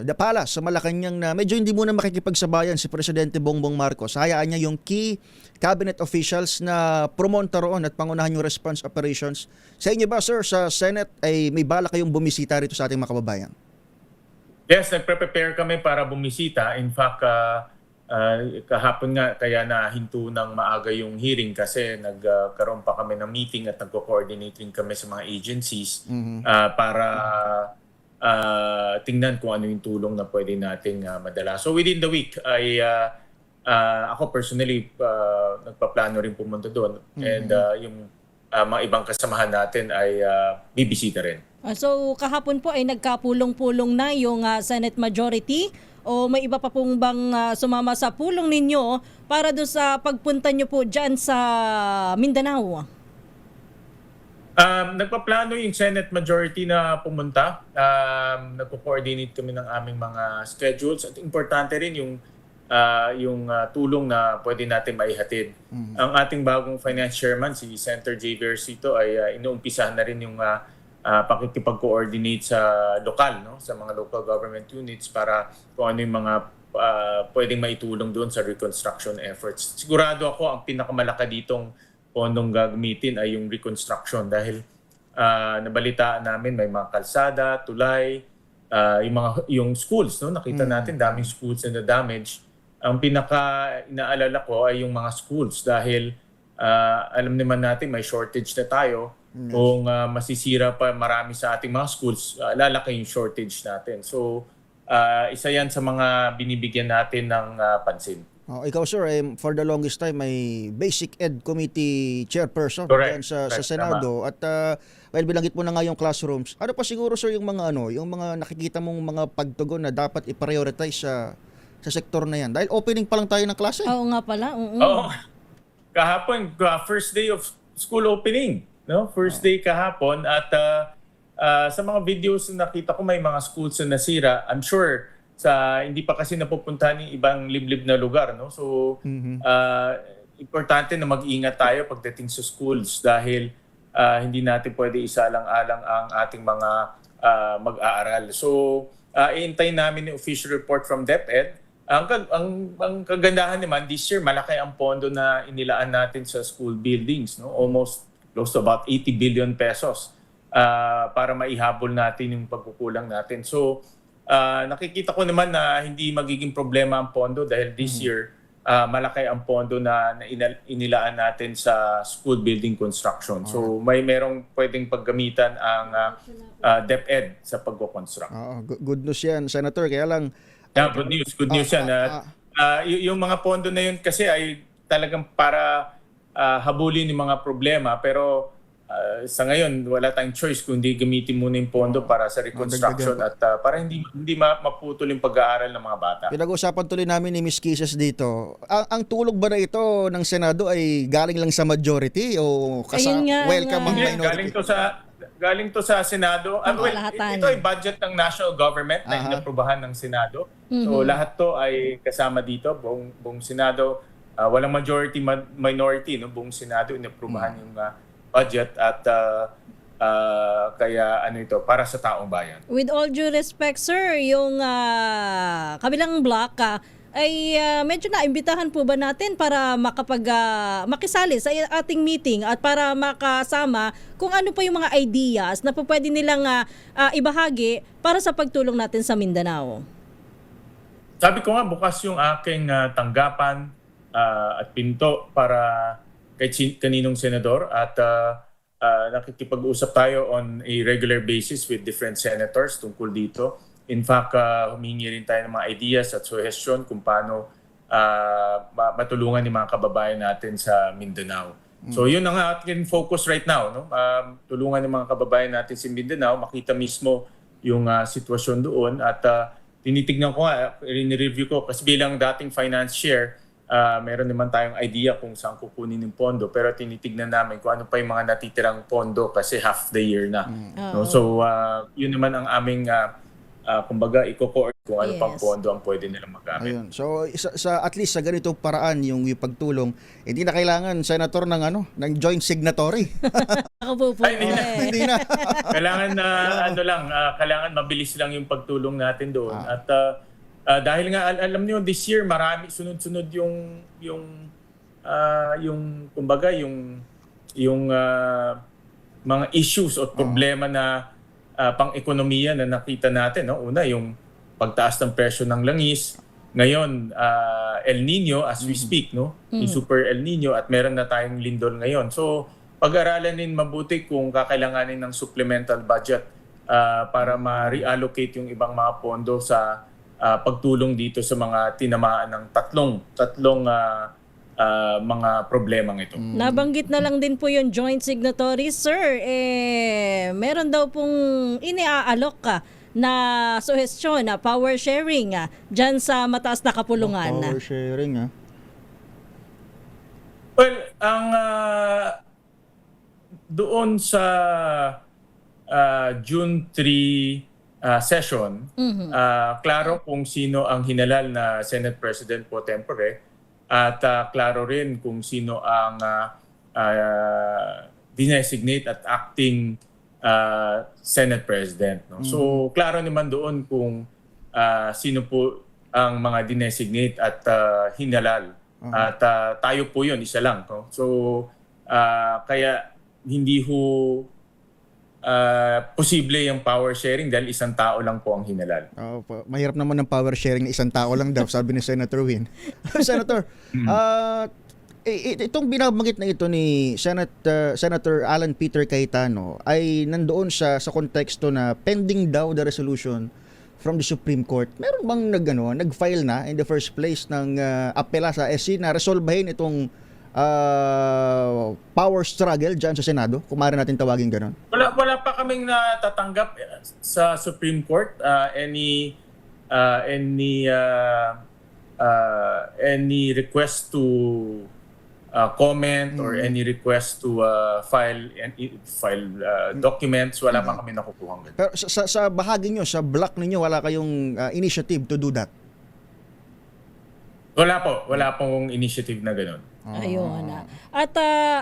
the Palace sa Malacanang na medyo hindi muna makikipagsabayan si Presidente Bongbong Marcos. Hayaan niya yung key cabinet officials na pumunta roon at pangunahan yung response operations. Sa inyo ba, sir, sa Senate ay may bala kayong bumisita rito sa ating mga kababayan?
Yes, nagpre-prepare kami para bumisita. In fact, kahapon nga kaya nahinto ng maaga yung hearing kasi nagkaroon pa kami ng meeting at nagko-coordinate rin kami sa mga agencies para tingnan kung ano yung tulong na pwede nating madala. So within the week ay ako personally nagpaplano rin pumunta doon and yung mga ibang kasamahan natin ay bibisita rin.
So kahapon po ay nagkapulong-pulong na yung Senate Majority o may iba pa pong bang sumama sa pulong ninyo para doon sa pagpunta nyo po dyan sa Mindanao?
Nagpaplano yung Senate Majority na pumunta. Nagpo-coordinate kami ng aming mga schedules at importante rin yung tulong na pwede natin maihatid. Ang ating bagong finance chairman, si Senator J. Versito, ay inuumpisahan na rin yung pakikipag-coordinate sa lokal, no? Sa mga local government units para kung ano yung mga pwedeng maitulong doon sa reconstruction efforts. Sigurado ako ang pinakamalaki ditong pondong gagamitin ay yung reconstruction dahil nabalitaan namin may mga kalsada, tulay, yung schools, no? Nakita natin daming schools na damage. Ang pinaka inaalala ko ay yung mga schools dahil alam naman natin may shortage na tayo. Kung masisira pa marami sa ating mga schools, lalaki yung shortage natin. So, isa yan sa mga binibigyan natin ng pansin.
Ikaw sir, for the longest time may Basic Ed Committee chairperson
Correct.
sa
Correct.
Senado at well binanggit mo na nga yung classrooms. Ano pa siguro sir yung mga yung mga nakikita mong mga pagtugon na dapat i-prioritize sa sektor na yan? Dahil opening pa lang tayo ng klase.
Oo nga pala.
Oo. Kahapon, first day of school opening, no? First day kahapon at sa mga videos na nakita ko may mga schools na nasira. I'm sure hindi pa kasi napupuntahan yung ibang liblib na lugar, no? So importante na mag-ingat tayo pagdating sa schools dahil hindi natin pwede isalang-alang ang ating mga mag-aaral. So iintay namin yung official report from DepEd. Ang kagandahan naman this year malaki ang pondo na inilaan natin sa school buildings, no? Almost close to about 80 billion pesos para maihabol natin yung pagkukulang natin. So nakikita ko naman na hindi magiging problema ang pondo dahil this year malaki ang pondo na inilaan natin sa school building construction. So merong pwedeng paggamitan ang DepEd sa pagko-construct.
Good news yan, Senator. Kaya lang
good news yan. Yung mga pondo na yun kasi ay talagang para habulin yung mga problema pero sa ngayon wala tayong choice kundi gamitin muna yung pondo para sa reconstruction at para hindi maputol yung pag-aaral ng mga bata.
Pinag-usapan tuloy namin ni Ms. Kisses dito. Ang tulog ba na ito ng Senado ay galing lang sa majority o welcome ang minority?
Galing to sa Senado. Ito ay budget ng national government na inaprubahan ng Senado. So lahat to ay kasama dito, buong Senado. Walang majority minority, no? Buong Senado inaprubahan yung budget at kaya ito para sa taong bayan.
With all due respect sir, yung kabilang block ay medyo naimbitahan po ba natin para makisali sa ating meeting at para makasama kung ano pa yung mga ideas na pwede nilang ibahagi para sa pagtulong natin sa Mindanao?
Sabi ko nga bukas yung aking tanggapan at pinto para kahit kaninong senador at nakikipag-usap tayo on a regular basis with different senators tungkol dito. In fact, humingi rin tayo ng mga ideas at suggestion kung paano matulungan yung mga kababayan natin sa Mindanao. So yun ang ating focus right now, no? Tulungan yung mga kababayan natin sa Mindanao, makita mismo yung sitwasyon doon at tinitignan ko rin-review ko kasi bilang dating finance chair, meron naman tayong idea kung saan kukunin yung pondo pero tinitignan namin kung ano pa yung mga natitirang pondo kasi half the year na. No? So yun naman ang aming kumbaga i-coordinate kung ano pang pondo ang pwede nilang magamit.
Ayun. So sa at least sa ganitong paraan yung pagtulong, hindi na kailangan senator ng joint signatory.
Ako po.
Hindi na. Kailangan kailangan mabilis lang yung pagtulong natin doon at dahil nga alam niyo this year marami sunod-sunod yung kumbaga yung mga issues o problema na pang-ekonomiya na nakita natin, no? Una yung pagtaas ng presyo ng langis, ngayon El Nino as we speak, no? Yung super El Nino at meron na tayong lindol ngayon. So pag-aralan din mabuti kung kakailanganin ng supplemental budget para ma-reallocate yung ibang mga pondo sa pagtulong dito sa mga tinamaan ng tatlong mga problemang ito.
Nabanggit na lang din po yung joint signatories, sir. Meron daw pong iniaalok na suhestyon na power sharing dyan sa mataas na kapulungan.
Power sharing,
Well, ang doon sa June 3 session, klaro kung sino ang hinalal na Senate President pro tempore at klaro rin kung sino ang dinesignate at acting Senate President. No? So, klaro naman doon kung sino po ang mga dinesignate at hinalal. At tayo po yun, isa lang. No? So, kaya hindi ho posible yung power sharing dahil isang tao lang po ang hinalal.
Mahirap naman ng power sharing na isang tao lang daw, sabi ni Senator Win. Senator, itong binabanggit na ito ni Senator Alan Peter Cayetano ay nandoon sa konteksto na pending daw the resolution from the Supreme Court. Meron bang nag-file na in the first place ng apela sa SC na resolbahin itong power struggle dyan sa Senado? Kung maaari natin tawagin ganon.
Wala pa kaming natatanggap sa Supreme Court any request to comment or any request to file documents. Wala pa kami nakukuha.
Pero sa bahagi nyo, sa block ninyo, wala kayong initiative to do that?
Wala pong initiative na gano'n.
Ayun. At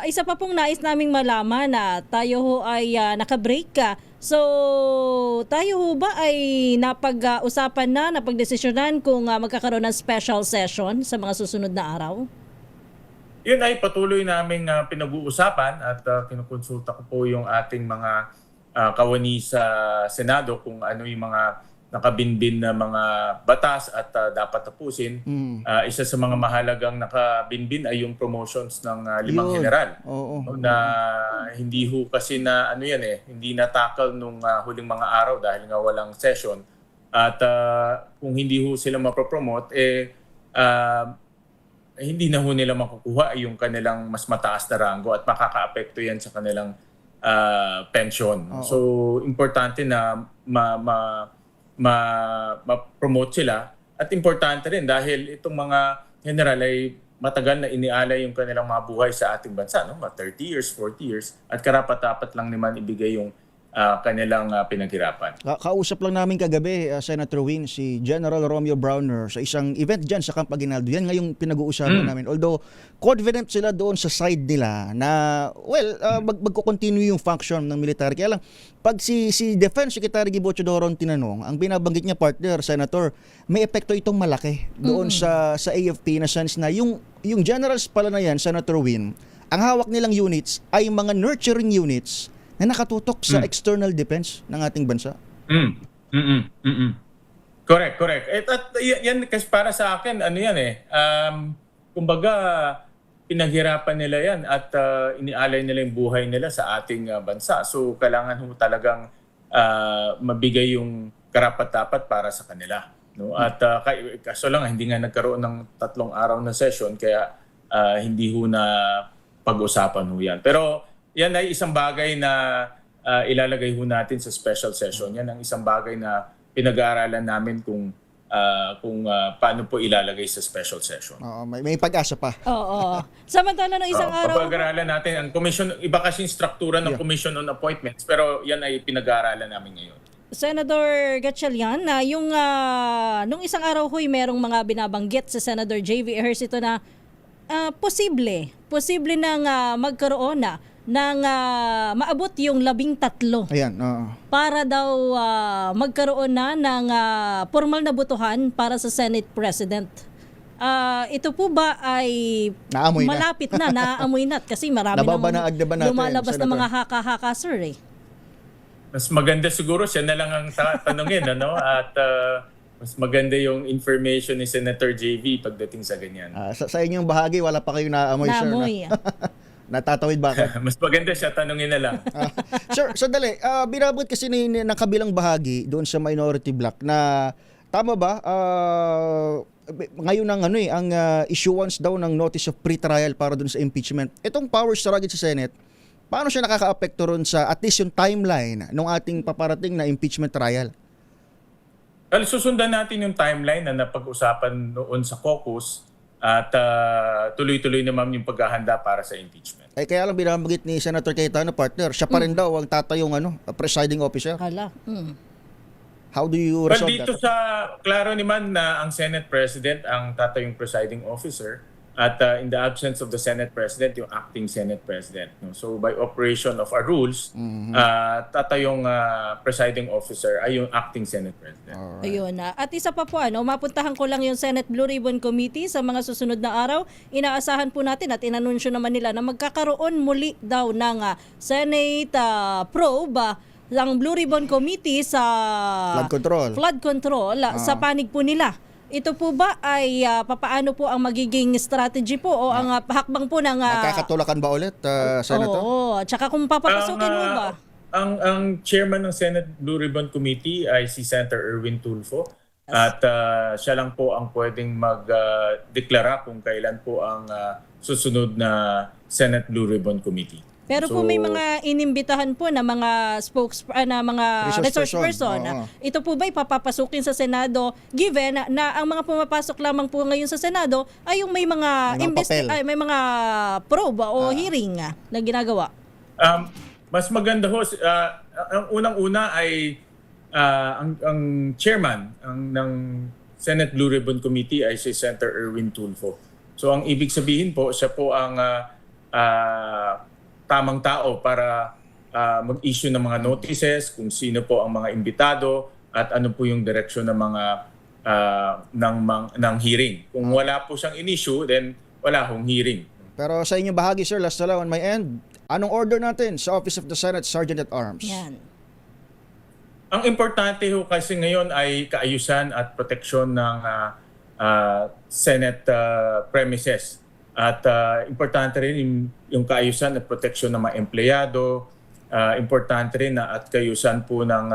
isa pa pong nais naming malaman na tayo ho ay naka-break ka. So, tayo ho ba ay napag-usapan na, napag-desisyonan kung magkakaroon ng special session sa mga susunod na araw?
Yun ay patuloy naming pinag-uusapan at kinukonsulta ko po yung ating mga kawani sa Senado kung ano yung mga nakabinbin na mga batas at dapat tapusin. Isa sa mga mahalagang nakabinbin ay yung promotions ng 5 general. Na hindi ho kasi na hindi na-tackle nung huling mga araw dahil nga walang session. At kung hindi ho sila mapopromote, hindi na ho nila makukuha yung kanilang mas mataas na ranggo at makakaapekto yan sa kanilang pension. So, importante na ma-promote sila at importante rin dahil itong mga general ay matagal na inialay yung kanilang mga buhay sa ating bansa, no? 30 years, 40 years at karapat-dapat lang naman ibigay yung kanilang pinaghirapan.
Kausap lang namin kagabi, Senator Win, si General Romeo Browner sa isang event dyan sa Camp Aguinaldo. Yan ngayong pinag-uusapan namin. Although, confident sila doon sa side nila na, magko-continue yung function ng military. Kaya lang, pag si Defense Secretary Gibo Teodoro tinanong, ang binabanggit niya, partner, Senator, may epekto itong malaki doon sa AFP na sense na yung generals pala na yan, Senator Win, ang hawak nilang units ay mga nurturing units na nakatutok sa external defense ng ating bansa.
Correct. At yan kasi para sa akin, kumbaga, pinaghirapan nila yan at inialay nila yung buhay nila sa ating bansa. So, kailangan ho talagang mabigay yung karapat-dapat para sa kanila. No? At kaso lang, hindi nga nagkaroon ng 3 araw na session, kaya hindi ho na pag-usapan ho yan. Pero, yan ay isang bagay na ilalagay ho natin sa special session. Yan ang isang bagay na pinag-aaralan namin kung paano po ilalagay sa special session.
May pag-asa pa.
Oo. Samantala ng isang araw.
Pag-aaralan natin ang commission, iba kasi yung struktura ng Commission on Appointments, pero yan ay pinag-aaralan namin ngayon.
Senator Gatchalian, nung isang araw ho'y merong mga binabanggit sa Senator J.V. Ejercito na posible nang magkaroon ng maabot yung 13.
Ayan,
para daw magkaroon na ng formal na botohan para sa Senate President. Ito po ba ay
naamoy
malapit na, naamoy na kasi marami nang lumalabas na mga haka-haka, sir.
Mas maganda siguro siya na lang ang tanungin, at mas maganda yung information ni Senator JV pagdating sa ganyan.
Sa inyong bahagi, wala pa kayong naamoy, sir. Natatawid ba ka?
Mas maganda siya, tanungin na lang.
Sir, sandali. Binabot kasi ng kabilang bahagi doon sa minority block na Tama ba? Ngayon ang issuance daw ng notice of pre-trial para dun sa impeachment. Itong powers surrogate sa Senate, paano siya nakaka-apekto ron sa at least yung timeline ng ating paparating na impeachment trial?
Well, susundan natin yung timeline na napag-usapan noon sa caucus at tuloy-tuloy naman yung paghahanda para sa impeachment.
Kaya lang binabanggit ni Senator Cayetano, partner, siya pa rin daw ang tatayong presiding officer.
Hala.
How do you
Well,
resolve
dito
that?
sa klaro naman na ang Senate President ang tatayong presiding officer at in the absence of the Senate President, yung acting Senate President. No? So by operation of our rules, tatayong presiding officer ay yung acting Senate President.
Ayun na. At isa pa po, mapuntahan ko lang yung Senate Blue Ribbon Committee sa mga susunod na araw. Inaasahan po natin at inanunsyo naman nila na magkakaroon muli daw ng Senate probe ang Blue Ribbon Committee sa flood control sa panig po nila. Ito po ba ay papaano po ang magiging strategy po o ang hakbang po ng...
Magkakatulakan ba ulit, Senator?
Oo. At saka kung papapasukin mo ba?
Ang chairman ng Senate Blue Ribbon Committee ay si Senator Erwin Tulfo. At siya lang po ang pwedeng mag-deklara kung kailan po ang susunod na Senate Blue Ribbon Committee.
Pero po may mga inimbitahan po na mga resource person. Ito po ba ipapapasukin sa Senado given na ang mga pumapasok lamang po ngayon sa Senado ay yung may mga may mga probe o hearing na ginagawa?
Mas maganda ho, ang unang-una ay ang chairman ng Senate Blue Ribbon Committee ay si Senator Erwin Tulfo. So ang ibig sabihin po, siya po ang tamang tao para mag-issue ng mga notices kung sino po ang mga imbitado at ano po yung direksyon ng mga ng hearing. Kung wala po siyang in-issue, then wala hong hearing.
Pero sa inyong bahagi, sir, last na lang on my end, anong order natin sa Office of the Senate Sergeant at Arms?
Yan.
Ang importante ho kasi ngayon ay kaayusan at proteksyon ng Senate premises. At importante rin yung kaayusan at proteksyon ng mga empleyado. Importante rin na at kaayusan po ng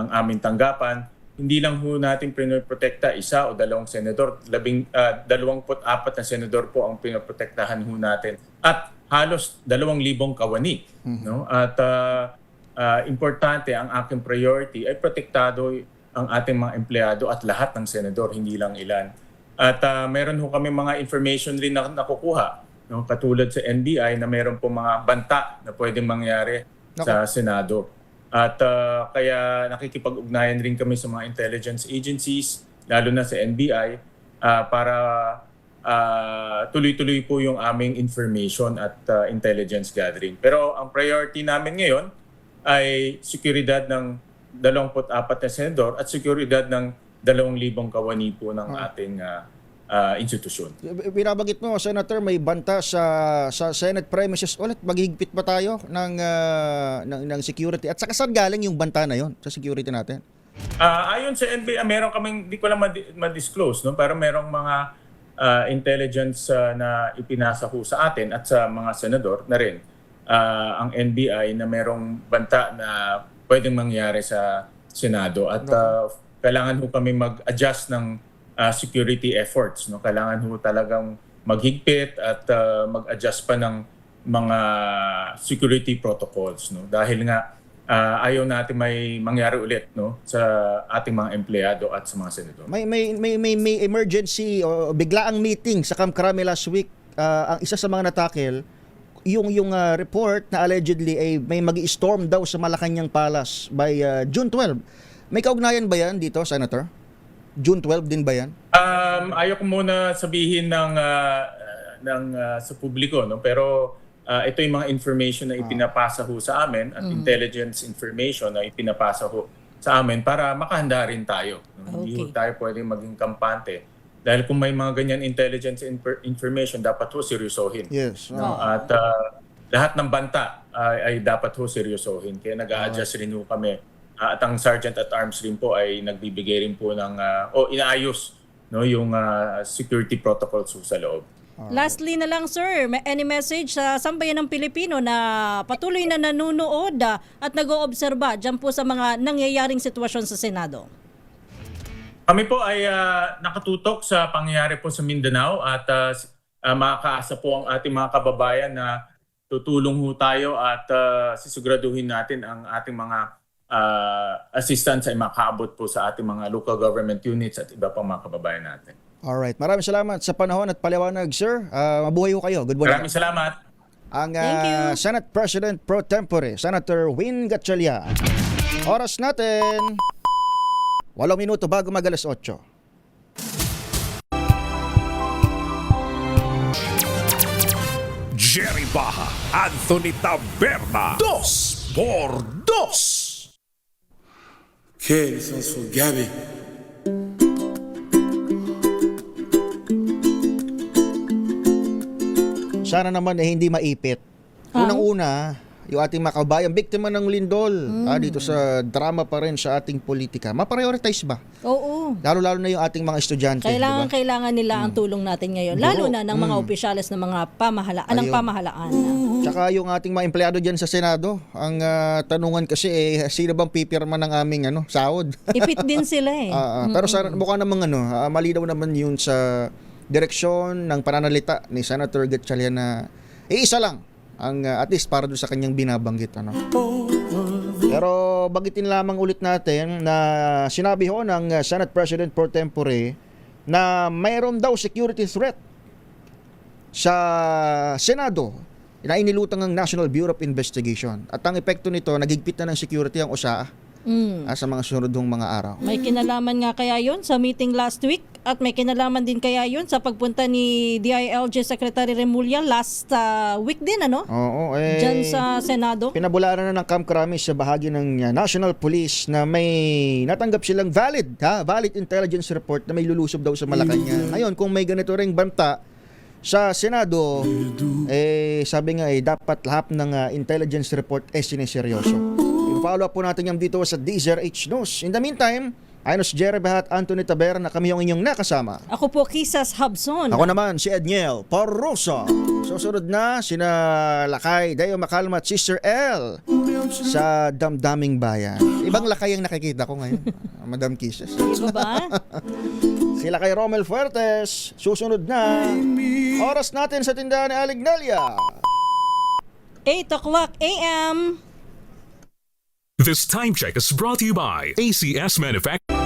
aming tanggapan. Hindi lang ho natin pinoprotekta isa o dalawang senador. 24 na senador po ang pinoprotektahan ho natin. At halos 2,000 kawani. No? At importante, ang aking priority ay protektado ang ating mga empleyado at lahat ng senador, hindi lang ilan. At meron ho kami mga information rin na nakukuha, no? Katulad sa NBI na meron po mga banta na pwedeng mangyari sa Senado. At kaya nakikipag-ugnayan rin kami sa mga intelligence agencies, lalo na sa NBI, para tuloy-tuloy po yung aming information at intelligence gathering. Pero ang priority namin ngayon ay seguridad ng 24 na senador at seguridad ng 2,000 kawani po ng ating institusyon.
Binabanggit mo, Senator, may banta sa Senate premises ulit. Maghihigpit ba tayo ng security? At saka saan galing yung banta na yon sa security natin?
Ayon sa NBI, meron kaming, di ko lang ma-disclose, no? Pero merong mga intelligence na ipinasa ho sa atin at sa mga senador na rin ang NBI na merong banta na pwedeng mangyari sa Senado. At kailangan ho kami mag-adjust ng security efforts. No? Kailangan ho talagang maghigpit at mag-adjust pa ng mga security protocols. No? Dahil nga ayaw natin may mangyari ulit, no? Sa ating mga empleyado at sa mga senador.
May emergency o biglaang meeting sa Camp Crame last week. Ang isa sa mga natakil, yung report na allegedly ay may mag-i-storm daw sa Malacanang Palace by June 12. May kaugnayan ba yan dito, Senator? June 12 din ba yan?
Ayaw ko muna sabihin sa publiko, no? Pero ito yung mga information na ipinapasa ho sa amin at intelligence information na ipinapasa ho sa amin para makahanda rin tayo. Hindi ho tayo pwedeng maging kampante. Dahil kung may mga ganyan intelligence information, dapat ho seryosohin.
Yes.
At lahat ng banta ay dapat ho seryosohin. Kaya nag-a-adjust rin ho kami. At ang Sergeant at Arms rin po ay nagbibigay rin po ng inaayos, no, yung security protocols sa loob.
Lastly na lang, sir, may any message sa sambayan ng Pilipino na patuloy na nanonood at nag-oobserba dyan po sa mga nangyayaring sitwasyon sa Senado?
Kami po ay nakatutok sa pangyayari po sa Mindanao at makakaasa po ang ating mga kababayan na tutulong ho tayo at sisiguraduhin natin ang ating mga assistance ay makaabot po sa ating mga local government units at iba pang mga kababayan natin.
Alright, maraming salamat sa panahon at paliwanag, sir. Mabuhay ho kayo. Good morning.
Maraming salamat.
Ang
Thank you.
Senate President Pro Tempore, Senator Win Gatchalian. Oras natin, 8 minuto bago mag-alas 8.
Jerry Baja, Anthony Taberna, 2x2.
Okay, this one's for Gabby.
Sana naman hindi maipit. Unang-una, yung ating makabayan, biktima ng lindol dito sa drama pa rin sa ating politika. Ma-prioritize ba?
Oo.
Lalo-lalo na yung ating mga estudyante.
Kailangan
diba?
kailangan nila ang tulong natin ngayon. Lalo na ng mga opisyales ng mga pamahalaan, ng
Ayun.
pamahalaan.
Tsaka yung ating mga empleyado dyan sa Senado, ang tanungan kasi sino bang pipirma ng aming sahod?
Ipit din sila eh.
Pero mukha namang malinaw naman yun sa direksyon ng pananalita ni Senator Gatchalian na isa lang ang at least para doon sa kanyang binabanggit. Pero bagitin lamang ulit natin na sinabi ho ng Senate President Pro Tempore na mayroon daw security threat sa Senado na inilutang ng National Bureau of Investigation. At ang epekto nito, nagigpit na ng security ang USA sa mga sunodong mga araw.
May kinalaman nga kaya yun sa meeting last week at may kinalaman din kaya yun sa pagpunta ni DILG Secretary Remulla last week din,
Oo,
Diyan sa Senado.
Pinabularan na ng Camp Crame sa bahagi ng National Police na may natanggap silang valid intelligence report na may lulusob daw sa Malacanang. Ngayon, kung may ganito ring banta sa Senado, sabi nga dapat lahat ng intelligence report sineseryoso. I-follow up po natin yan dito sa DZRH News. In the meantime, ayon si Jerry Baja at Anthony Taberna, kami yung inyong nakasama.
Ako po, Kisas Habson.
Ako naman, si Edniel Parrosa. Susunod na, sina Lakay, Dayo Macalma at Sister L sa Damdaming Bayan. Ibang lakay ang nakikita ko ngayon, Madam Kisses.
Iba ba?
Sila kay Romel Fuertes, susunod na. Oras natin sa tindahan ni Alignalia.
8 o'clock a.m.
This time check is brought to you by ACS Manufacturing.